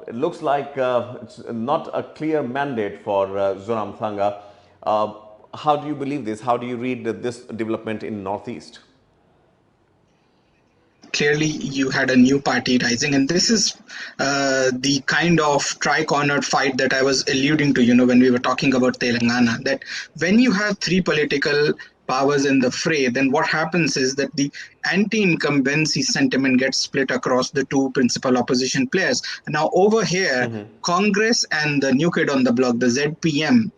it looks like it's not a clear mandate for Zoramthanga. How do you believe this? How do you read this development in Northeast? Clearly you had a new party rising, and this is the kind of tri-cornered fight that I was alluding to, when we were talking about Telangana, that when you have three political powers in the fray, then what happens is that the anti-incumbency sentiment gets split across the two principal opposition players. Now over here, Congress and the new kid on the block, the ZPM,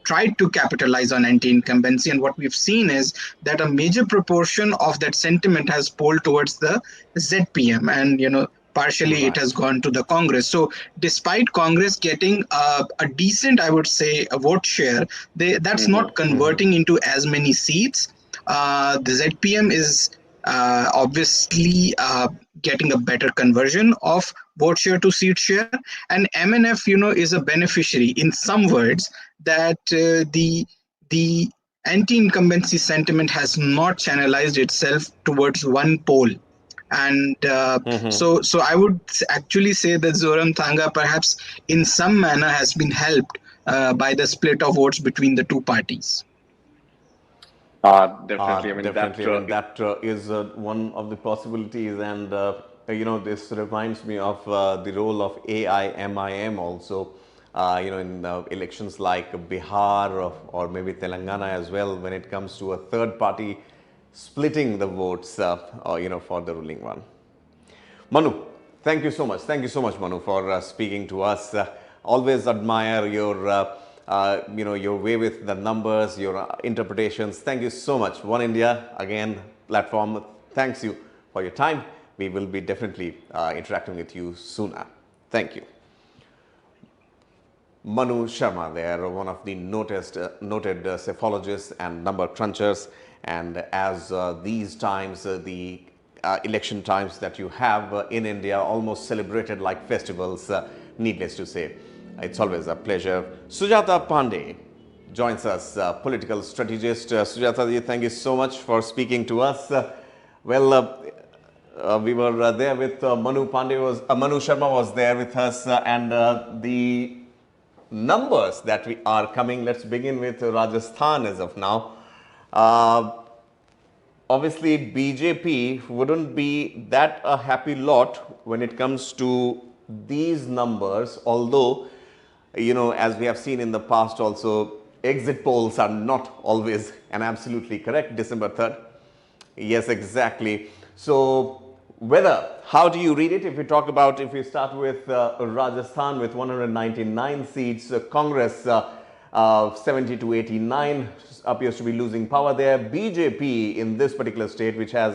tried to capitalize on anti-incumbency, and what we've seen is that a major proportion of that sentiment has polled towards the ZPM, and partially it has gone to the Congress. So despite Congress getting a decent, I would say, a vote share, that's not converting into as many seats. The ZPM is obviously getting a better conversion of vote share to seat share, and MNF is a beneficiary in some words that the anti-incumbency sentiment has not channelized itself towards one pole. And so I would actually say that Zoramthanga perhaps in some manner has been helped by the split of votes between the two parties. Definitely. I mean, that is one of the possibilities, and this reminds me of the role of AIMIM also. In elections like Bihar or maybe Telangana as well, when it comes to a third party splitting the votes, for the ruling one. Manu, thank you so much. Thank you so much, Manu, for speaking to us. Always admire your your way with the numbers, your interpretations. Thank you so much. One India, again, platform, thanks you for your time. We will be definitely interacting with you sooner. Thank you. Manu Sharma there, one of the noted psephologists and number crunchers. And as these times, the election times that you have in India, almost celebrated like festivals, needless to say. It's always a pleasure. Sujata Pandey joins us, political strategist. Sujata ji, thank you so much for speaking to us. We were there with Manu Sharma was there with us, and the numbers that we are coming. Let's begin with Rajasthan as of now. Obviously, BJP wouldn't be that a happy lot when it comes to these numbers, although, as we have seen in the past also, exit polls are not always and absolutely correct. December 3rd. Yes, exactly. So, how do you read it? If we start with Rajasthan with 199 seats, Congress 70 to 89 appears to be losing power there. BJP in this particular state, which has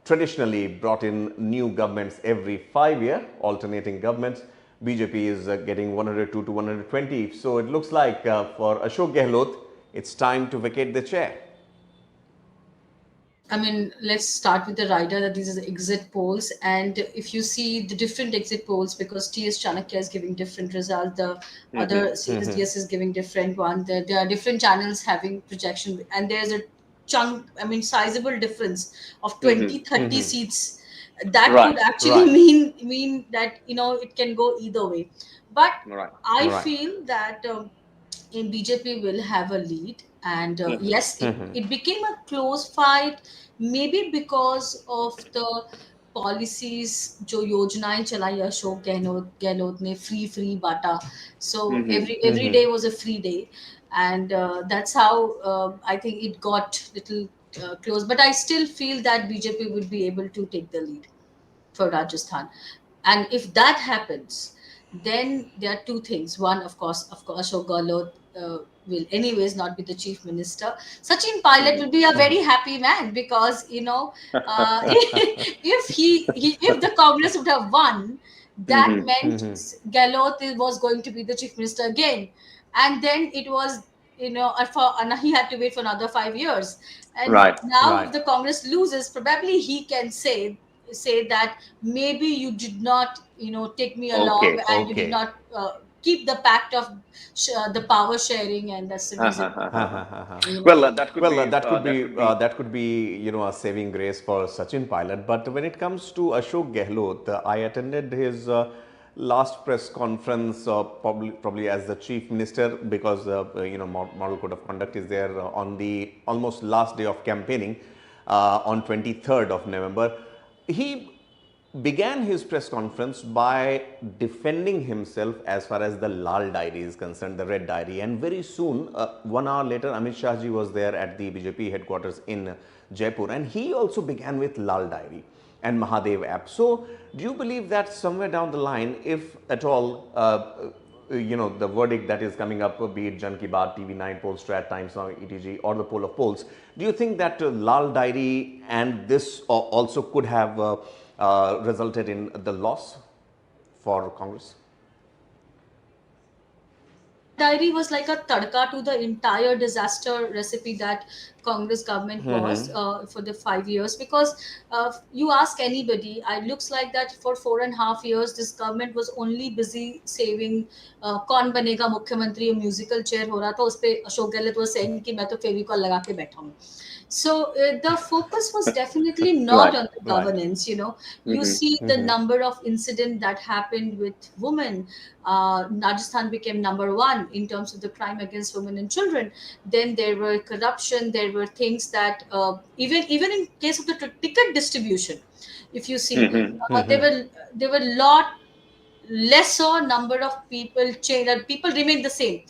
traditionally brought in new governments every 5 years, alternating governments, BJP is getting 102 to 120. So it looks like for Ashok Gehlot, it's time to vacate the chair. I mean, let's start with the rider that these are the exit polls. And if you see the different exit polls, because TS Chanakya is giving different results, the other CSDS is giving different one. There are different channels having projection, and there's a chunk, I mean, sizable difference of 20, 30 seats. That could Right. actually mean that, it can go either way. But Right. I feel that in BJP will have a lead. And yes, it became a close fight, maybe because of the policies जो योजनाएं चलाई अशोक गहलोत ने free बांटा. So every day was a free day, and that's how I think it got little close. But I still feel that BJP would be able to take the lead for Rajasthan. And if that happens, then there are two things. One, of course, Ashok Gehlot will anyways not be the chief minister. Sachin Pilot will be a very happy man, because if the Congress would have won, that meant Gehlot was going to be the chief minister again, and then it was, and he had to wait for another 5 years. And Right. now, if the Congress loses, probably he can say that maybe you did not, take me along, Okay. and you did not keep the pact of the power sharing, and that's the reason. you know Well, that could Well, be that could be a saving grace for Sachin Pilot. But when it comes to Ashok Gehlot, I attended his last press conference, probably as the chief minister, because model code of conduct is there on the almost last day of campaigning on 23rd of November. He began his press conference by defending himself as far as the Lal diary is concerned, the red diary. And very soon, 1 hour later, Amit Shah ji was there at the BJP headquarters in Jaipur, and he also began with Lal diary and Mahadev app. So, do you believe that somewhere down the line, if at all, the verdict that is coming up, be it Jan Ki Baat, TV9 poll, Strat Times Now, ETG, or the poll of polls, do you think that Lal diary and this also could have resulted in the loss for Congress? Diary was like a tadka to the entire disaster recipe that Congress government was for the 5 years. Because you ask anybody, it looks like that for 4.5 years, this government was only busy saving कौन बनेगा मुख्यमंत्री musical chair हो रहा था उस पे Ashok Gehlot was saying कि मैं तो फेविकॉल लगा के बैठा हूँ. So the focus was definitely not right. on the governance. You see the number of incident that happened with women. Rajasthan became number one in terms of the crime against women and children. Then there were corruption. There were things that even in case of the ticket distribution, if you see, there were lot lesser number of people change, and people remain the same.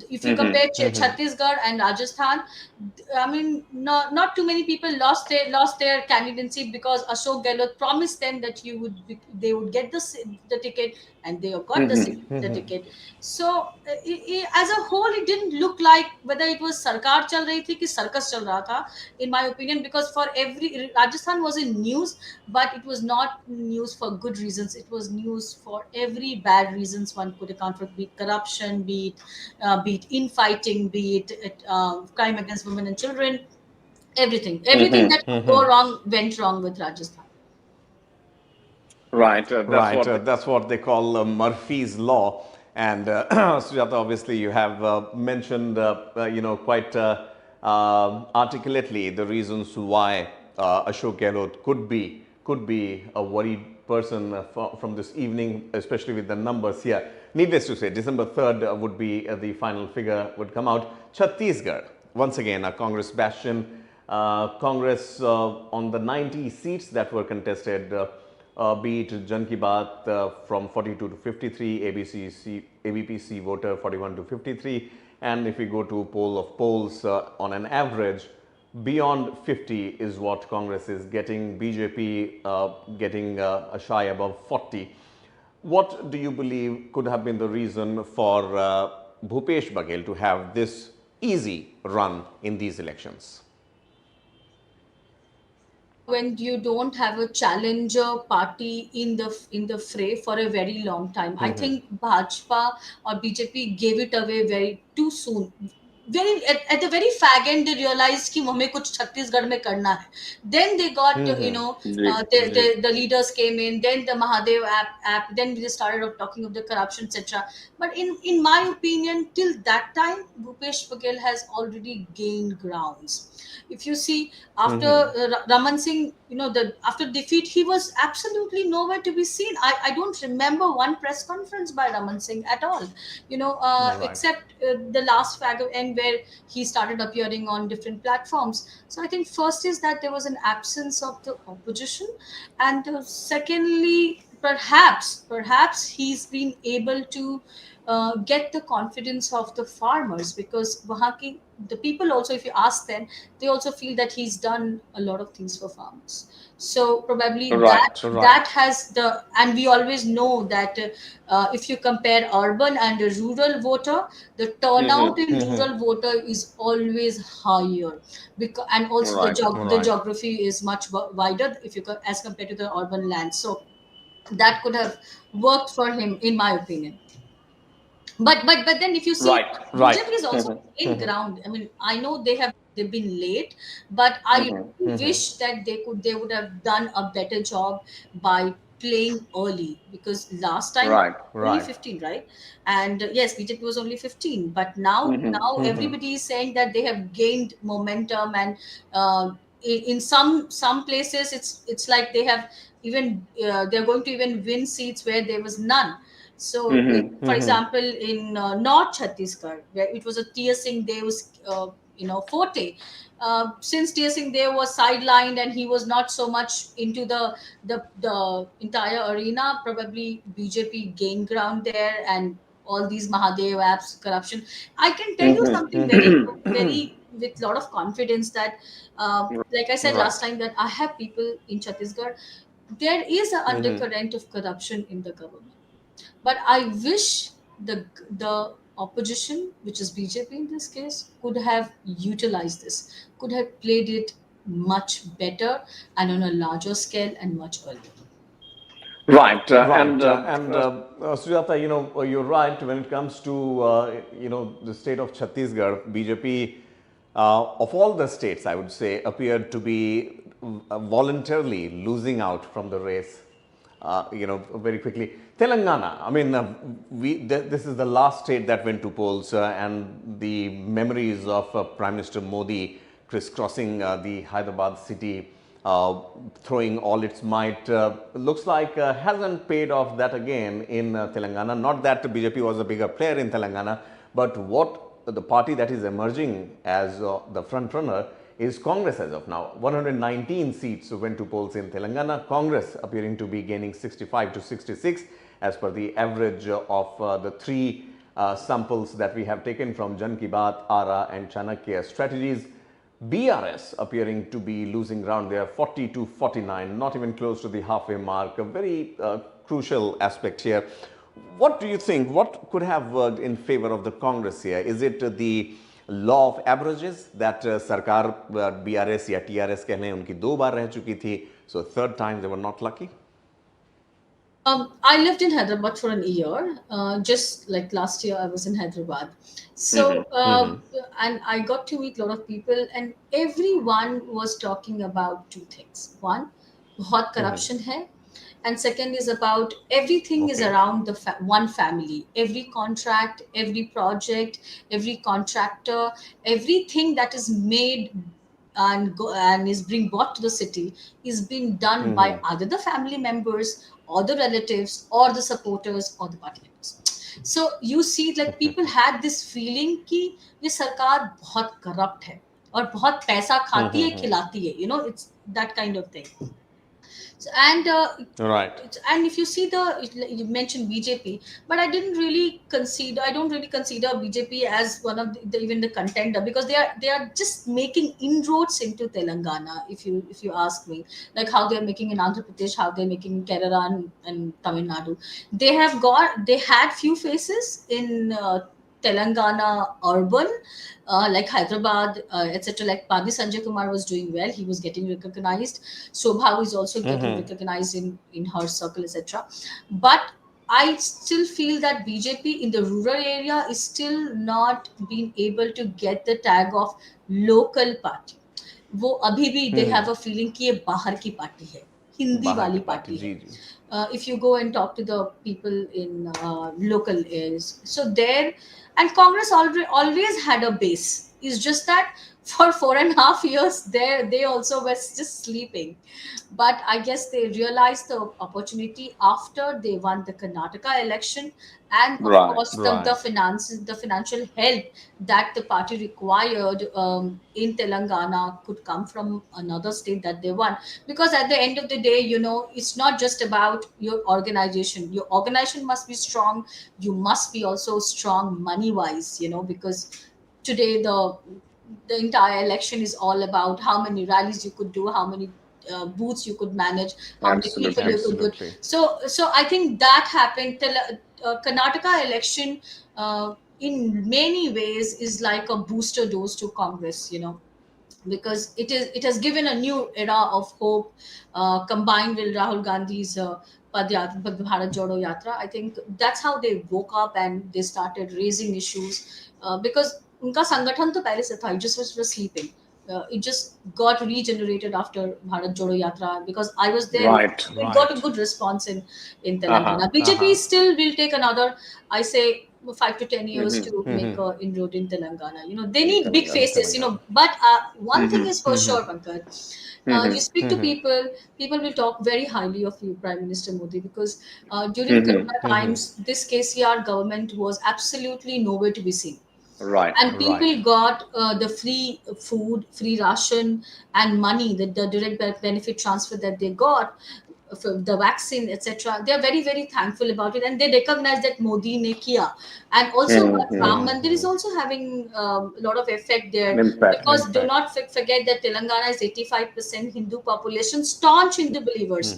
If you compare Chhattisgarh and Rajasthan, I mean, not too many people lost their candidacy because Ashok Gehlot promised them that they would get the ticket, and they got the ticket. So as a whole, it didn't look like whether it was sarkar chal rahi thi ki circus chal raha tha, in my opinion, because for every Rajasthan was in news, but it was not news for good reasons. It was news for every bad reasons one could account for, be it corruption, be it infighting, be it crime against women and children. Everything that could go wrong went wrong with Rajasthan. Right. Right, that's what they call Murphy's Law. And Sujata, obviously, you have mentioned, quite articulately the reasons why Ashok Gehlot could be a worried person from this evening, especially with the numbers here. Needless to say, December 3rd would be the final figure would come out. Chhattisgarh, once again, a Congress bastion. Congress on the 90 seats that were contested, be it Jan Ki Baat from 42 to 53, ABPC voter 41 to 53, and if we go to poll of polls, on an average, beyond 50 is what Congress is getting, BJP getting a shy above 40. What do you believe could have been the reason for Bhupesh Baghel to have this easy run in these elections? When you don't have a challenger party in the fray for a very long time, I think Bhajpa or BJP gave it away very too soon. at the very fag end they realized कि हमें कुछ छत्तीसगढ़ में करना है. Then they got the leaders came in, then the Mahadev app, then they started talking of the corruption, etc. But in my opinion, till that time, Bhupesh Patel has already gained grounds. If you see, after Raman Singh, after defeat, he was absolutely nowhere to be seen. I don't remember one press conference by Raman Singh at all, except the last fag end where he started appearing on different platforms. So I think first is that there was an absence of the opposition, and secondly, perhaps he's been able to get the confidence of the farmers, because the people also, if you ask them, they also feel that he's done a lot of things for farmers. So probably that has and we always know that if you compare urban and a rural voter, the turnout in rural voter is always higher, because and also the geography is much wider if you as compared to the urban land. So that could have worked for him, in my opinion. But then if you see, BJP is also in ground. I mean, I know they've been late, but I wish that they would have done a better job by playing early, because last time only 15, right? And yes, BJP was only 15, but now everybody is saying that they have gained momentum, and in some places it's like they have even they're going to even win seats where there was none. So, for example, in North Chhattisgarh, where it was a Tia Singh Dev's, forte, since Tia Singh Dev was sidelined and he was not so much into the entire arena, probably BJP gained ground there, and all these Mahadev apps, corruption. I can tell you something very with lot of confidence that, like I said last time, that I have people in Chhattisgarh. There is an undercurrent of corruption in the government, but I wish the opposition, which is BJP in this case, could have utilized this, could have played it much better and on a larger scale and much earlier. And Sujata, you're right. When it comes to the state of Chhattisgarh, BJP, of all the states, I would say, appeared to be voluntarily losing out from the race. Very quickly. Telangana, I mean, this is the last state that went to polls, and the memories of Prime Minister Modi crisscrossing the Hyderabad city, throwing all its might, looks like hasn't paid off that again in Telangana. Not that BJP was a bigger player in Telangana, but what the party that is emerging as the front runner is Congress as of now. 119 seats went to polls in Telangana. Congress appearing to be gaining 65 to 66 as per the average of the three samples that we have taken from Jan Ki Baat, Ara and Chanakya strategies. BRS appearing to be losing ground there, 40 to 49, not even close to the halfway mark. A very crucial aspect here. What do you think? What could have worked in favor of the Congress here? Is it the law of averages that Sarkar BRS या TRS कहने उनकी 2 बार रह चुकी थी, so third time they were not lucky? I lived in Hyderabad for a year. Just like last year, I was in Hyderabad. So, and I got to meet a lot of people, and everyone was talking about two things. One, बहुत corruption है, and second is about everything is around the one family. Every contract, every project, every contractor, everything that is made and is being brought to the city is being done by either the family members or the relatives or the supporters or the party members. So you see, like, people had this feeling कि ये सरकार बहुत corrupt है और बहुत पैसा खाती है खिलाती है, it's that kind of thing. So, and and if you see you mentioned BJP, but I don't really consider BJP as one of even the contender, because they are just making inroads into Telangana. If you ask me, like how they are making in Andhra Pradesh, how they are making in Kerala and Tamil Nadu, they had few faces in Telangana urban, like Hyderabad, etc. Like Padhi Sanjay Kumar was doing well; he was getting recognized. Sobha is also getting recognized in her circle, etc. But I still feel that BJP in the rural area is still not being able to get the tag of local party. वो अभी भी they have a feeling कि ये बाहर की party है, हिंदी बाहर की वाली पार्टी, पार्टी जी है. जी. If you go and talk to the people in local areas, so there, and Congress already always had a base. It's just that for 4.5 years, there they also were just sleeping. But I guess they realized the opportunity after they won the Karnataka election, and of Right. course the Right. finances, the financial help that the party required in Telangana could come from another state that they won. Because at the end of the day, it's not just about your organization. Your organization must be strong. You must be also strong money wise, because today the entire election is all about how many rallies you could do, how many booths you could manage, how many people Absolutely. you could do. Absolutely. So I think that happened. Karnataka election, in many ways, is like a booster dose to Congress. Because it has given a new era of hope, combined with Rahul Gandhi's Bharat Jodo Yatra. I think that's how they woke up and they started raising issues, because उनका संगठन तो पहले से था, it just was sleeping. It just got regenerated after Bharat Jodo Yatra, because I was there. Right. It got a Right. good response in Uh-huh. Telangana. BJP still will take another, I say, 5 to 10 years Mm-hmm. to make a inroad in Telangana. They In need big Telangana. In faces. Telangana. But one thing Mm-hmm. is for sure, Pankaj. You Mm-hmm. speak to people will talk very highly of you, Prime Minister Modi, because during Mm-hmm. Corona times, this KCR government was absolutely nowhere to be seen, Right. and Right. people got the free food, free ration, and money, the direct benefit transfer that they got for the vaccine, etc. They are very, very thankful about it, and they recognize that Modi ne kiya. And also, what Ram Mm-hmm. Mandir is also having a lot of effect there, Impact. because do not forget that Telangana is 85% Hindu population, staunch Hindu believers.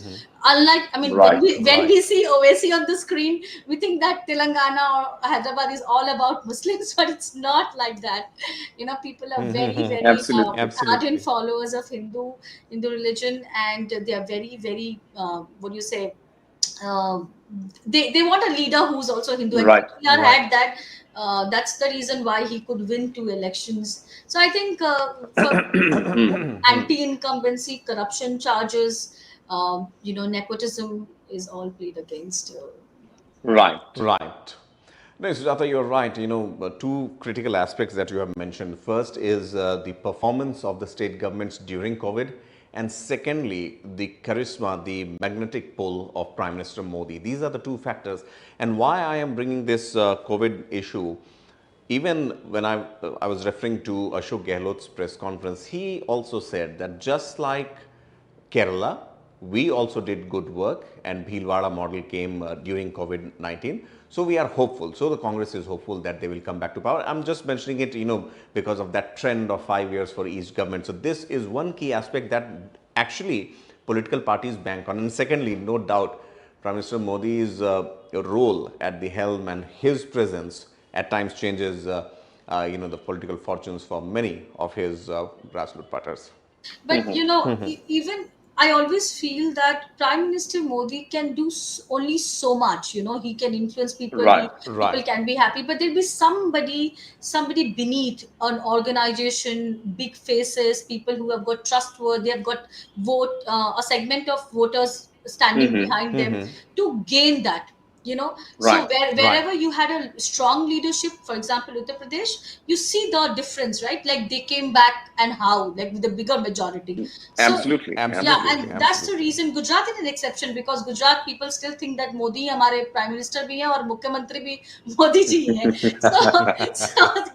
Unlike, I mean, when Right. we see OAC on the screen, we think that Telangana or Hyderabad is all about Muslims, but it's not like that. People are very, very Absolutely. ardent Absolutely. followers of Hindu religion, and they are very, very, what do you say, uh, they want a leader who's also Hindu, and Right. KTR Right. had that. That's the reason why he could win 2 elections. So I think for anti-incumbency, corruption charges, nepotism is all played against. Right. Right. No, Sujata, you're right. Two critical aspects that you have mentioned. First is the performance of the state governments during COVID, and secondly, the charisma, the magnetic pull of Prime Minister Modi. These are the two factors. And why I am bringing this COVID issue, even when I was referring to Ashok Gehlot's press conference, he also said that just like Kerala, we also did good work, and Bhilwara model came during COVID-19. So we are hopeful. So the Congress is hopeful that they will come back to power. I'm just mentioning it, because of that trend of 5 years for each government. So this is one key aspect that actually political parties bank on. And secondly, no doubt, Prime Minister Modi's role at the helm and his presence at times changes, the political fortunes for many of his grassroots parties. But even I always feel that Prime Minister Modi can do only so much. He can influence people. Right. People Right. can be happy, but there'll be somebody beneath an organization, big faces, people who have got trustworthy, have got a segment of voters standing Mm-hmm. behind them to gain that. So Right. Right. wherever you had a strong leadership, for example, Uttar Pradesh, you see the difference, right? Like they came back, and how, like with the bigger majority. So Absolutely. yeah, Absolutely. and Absolutely. that's the Absolutely. reason Gujarat is an exception, because Gujarat people still think that Modi हमारे prime minister भी हैं और मुख्यमंत्री भी मोदी जी ही हैं. So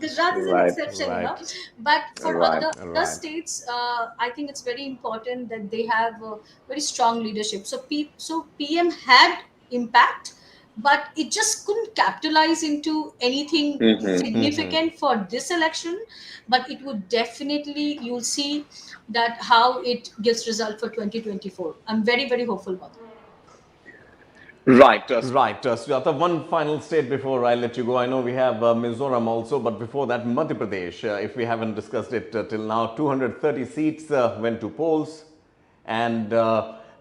Gujarat is an Right. exception, Right. but for Right. other Right. states, I think it's very important that they have very strong leadership. So PM had impact, but it just couldn't capitalize into anything Mm-hmm. significant for this election. But it would definitely, you'll see that how it gives result for 2024. I'm very, very hopeful about it. Right. Right. Sujata, one final state before I let you go. I know we have Mizoram also, but before that, Madhya Pradesh. If we haven't discussed it till now, 230 seats went to polls. And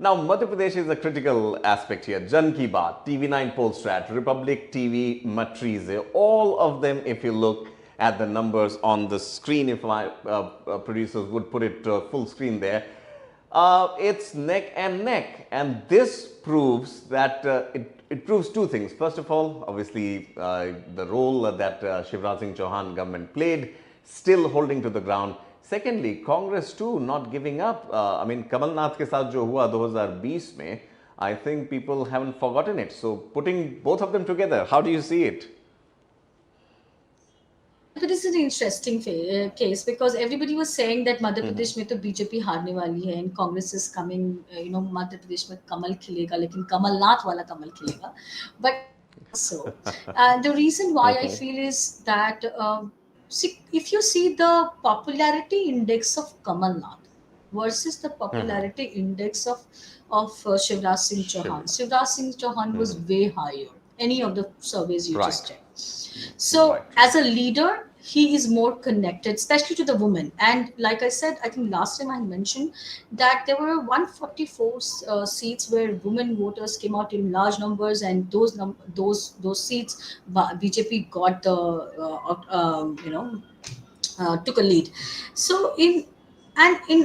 Now, Madhya Pradesh is a critical aspect here. Jan Ki Baat, TV9 Polstrat, Republic TV Matrize, all of them, if you look at the numbers on the screen, if my producers would put it full screen there, it's neck and neck. And this proves that it proves two things. First of all, obviously, the role that Shivraj Singh Chauhan government played, still holding to the ground. Secondly, Congress too not giving up. I mean, Kamal Nath ke saath jo hua 2020 mein, I think people haven't forgotten it. So putting both of them together, how do you see it? But this is an interesting case because everybody was saying that Madhya Pradesh में तो BJP हारने वाली है and Congress is coming, Madhya Pradesh में कमल खिलेगा लेकिन कमलनाथ वाला कमल खिलेगा. But so the reason why I feel is that see, if you see the popularity index of Kamal Nath versus the popularity index of Shivraj Singh Chauhan, Shivraj Singh Chauhan was way higher. Any of the surveys you just check. So as a leader, he is more connected, especially to the women. And like I said, I think last time I mentioned that there were 144 seats where women voters came out in large numbers, and those seats BJP got the took a lead. So in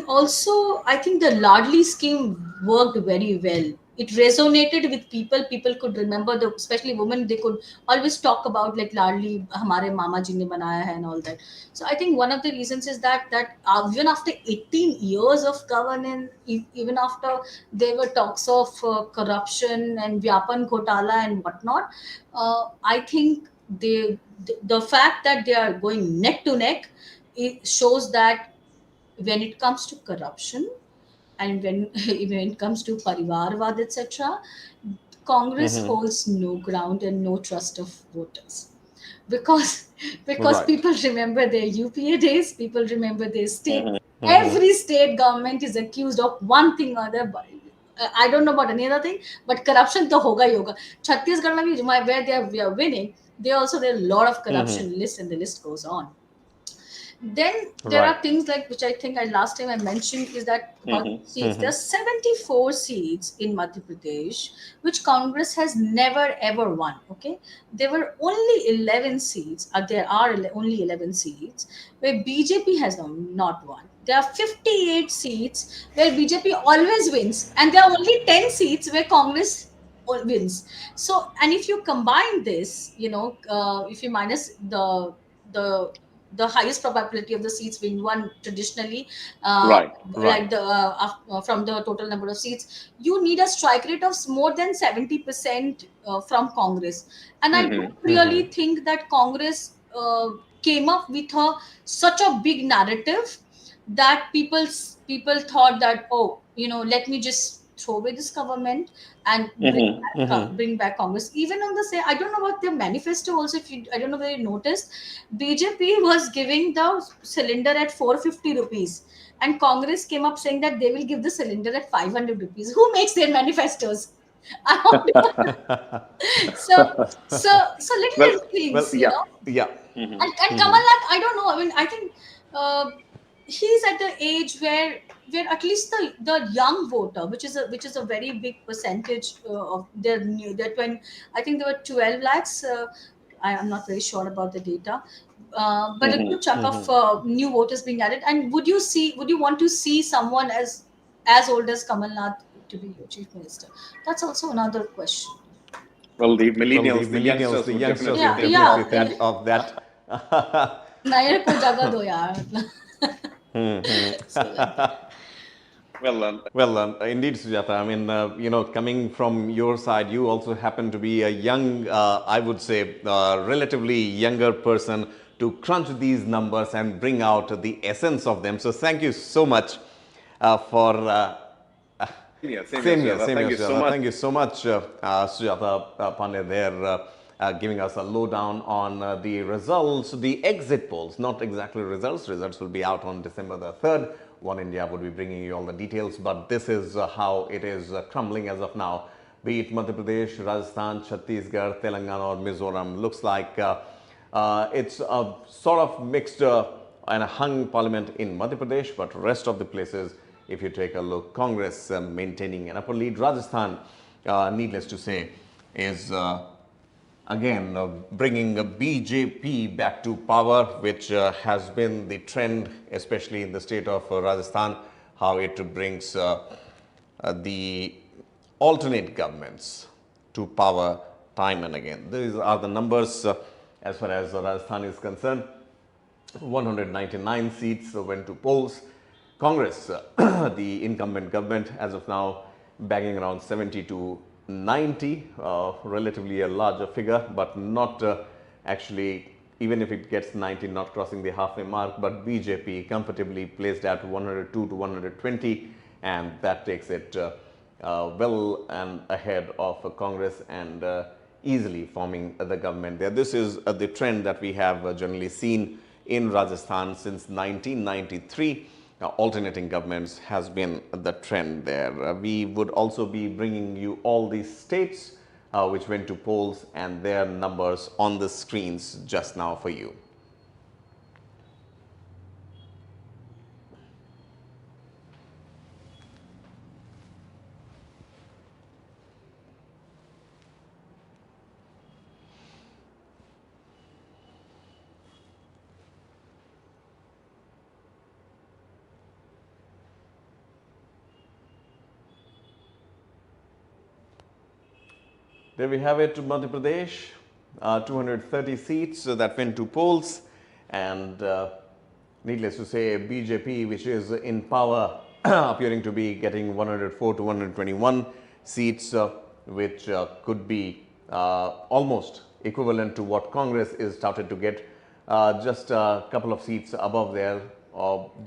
also I think the Ladli scheme worked very well. It resonated with people. People could remember, especially women, they could always talk about like Ladli hamare mama ji ne banaya hai and all that. So I think one of the reasons is that even after 18 years of governance, even after there were talks of corruption and Vyapan Ghotala and whatnot, I think the fact that they are going neck to neck, it shows that when it comes to corruption and when it comes to parivarvad etc, Congress holds no ground and no trust of voters because people remember their UPA days, people remember their state. Every state government is accused of one thing or other. I don't know about any other thing, but corruption to hoga hi hoga. Chhattisgarh mein bhi, where we are winning, there are a lot of corruption list, and the list goes on. Then there are things like, which I think last time I mentioned, is that about seats. There are 74 seats in Madhya Pradesh, which Congress has never ever won. Okay, there were only 11 seats. There are only 11 seats where BJP has not won. There are 58 seats where BJP always wins, and there are only 10 seats where Congress wins. So, and if you combine this, if you minus the highest probability of the seats being won traditionally, like from the total number of seats, you need a strike rate of more than 70% from Congress. And I don't really think that Congress came up with such a big narrative that people thought that, let me just throw away this government and bring back Congress. Even on the I don't know about their manifesto also. I don't know whether you noticed, BJP was giving the cylinder at 450 rupees, and Congress came up saying that they will give the cylinder at 500 rupees. Who makes their manifestos? I don't so little things, And Kamal Nath, I don't know. I mean, I think he's at the age where at least the young voter, which is a very big percentage of their new, that when I think there were 12 lakhs. I am not very sure about the data, but a good chunk of new voters being added. And would you want to see someone as old as Kamal Nath to be your chief minister? That's also another question. Well, the millennials, the youngsters would definitely think of that. मेरे को जगह दो यार. Well, indeed, Sujata. I mean, coming from your side, you also happen to be a young, I would say, relatively younger person to crunch these numbers and bring out the essence of them. So thank you so much for... Same here. Thank you so much, Sujata Pandey there, giving us a lowdown on the results, the exit polls, not exactly results. Results will be out on December the 3rd. One India would be bringing you all the details, but this is how it is crumbling as of now. Be it Madhya Pradesh, Rajasthan, Chhattisgarh, Telangana or Mizoram. Looks like it's a sort of mixed and a hung parliament in Madhya Pradesh, but rest of the places if you take a look. Congress maintaining an upper lead. Rajasthan, needless to say, is again bringing a BJP back to power, which has been the trend, especially in the state of Rajasthan, how it brings the alternate governments to power time and again. These are the numbers as far as Rajasthan is concerned. 199 seats went to polls. Congress, the incumbent government, as of now, bagging around 70 to 90, relatively a larger figure, but not actually, even if it gets 90, not crossing the halfway mark, but BJP comfortably placed at 102 to 120, and that takes it well and ahead of Congress and easily forming the government there. This is the trend that we have generally seen in Rajasthan since 1993. Alternating governments has been the trend there. We would also be bringing you all these states which went to polls and their numbers on the screens just now for you. There we have it, Madhya Pradesh, 230 seats that went to polls, and needless to say, BJP, which is in power, appearing to be getting 104 to 121 seats, which could be almost equivalent to what Congress is touted to get, just a couple of seats above there.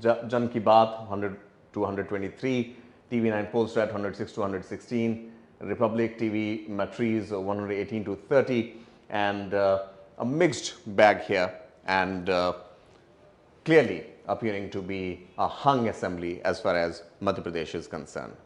Jan Ki Baat, 100 to 123, TV9 Polestar 106 to 116, Republic TV Matriz 118 to 30, and a mixed bag here, and clearly appearing to be a hung assembly as far as Madhya Pradesh is concerned.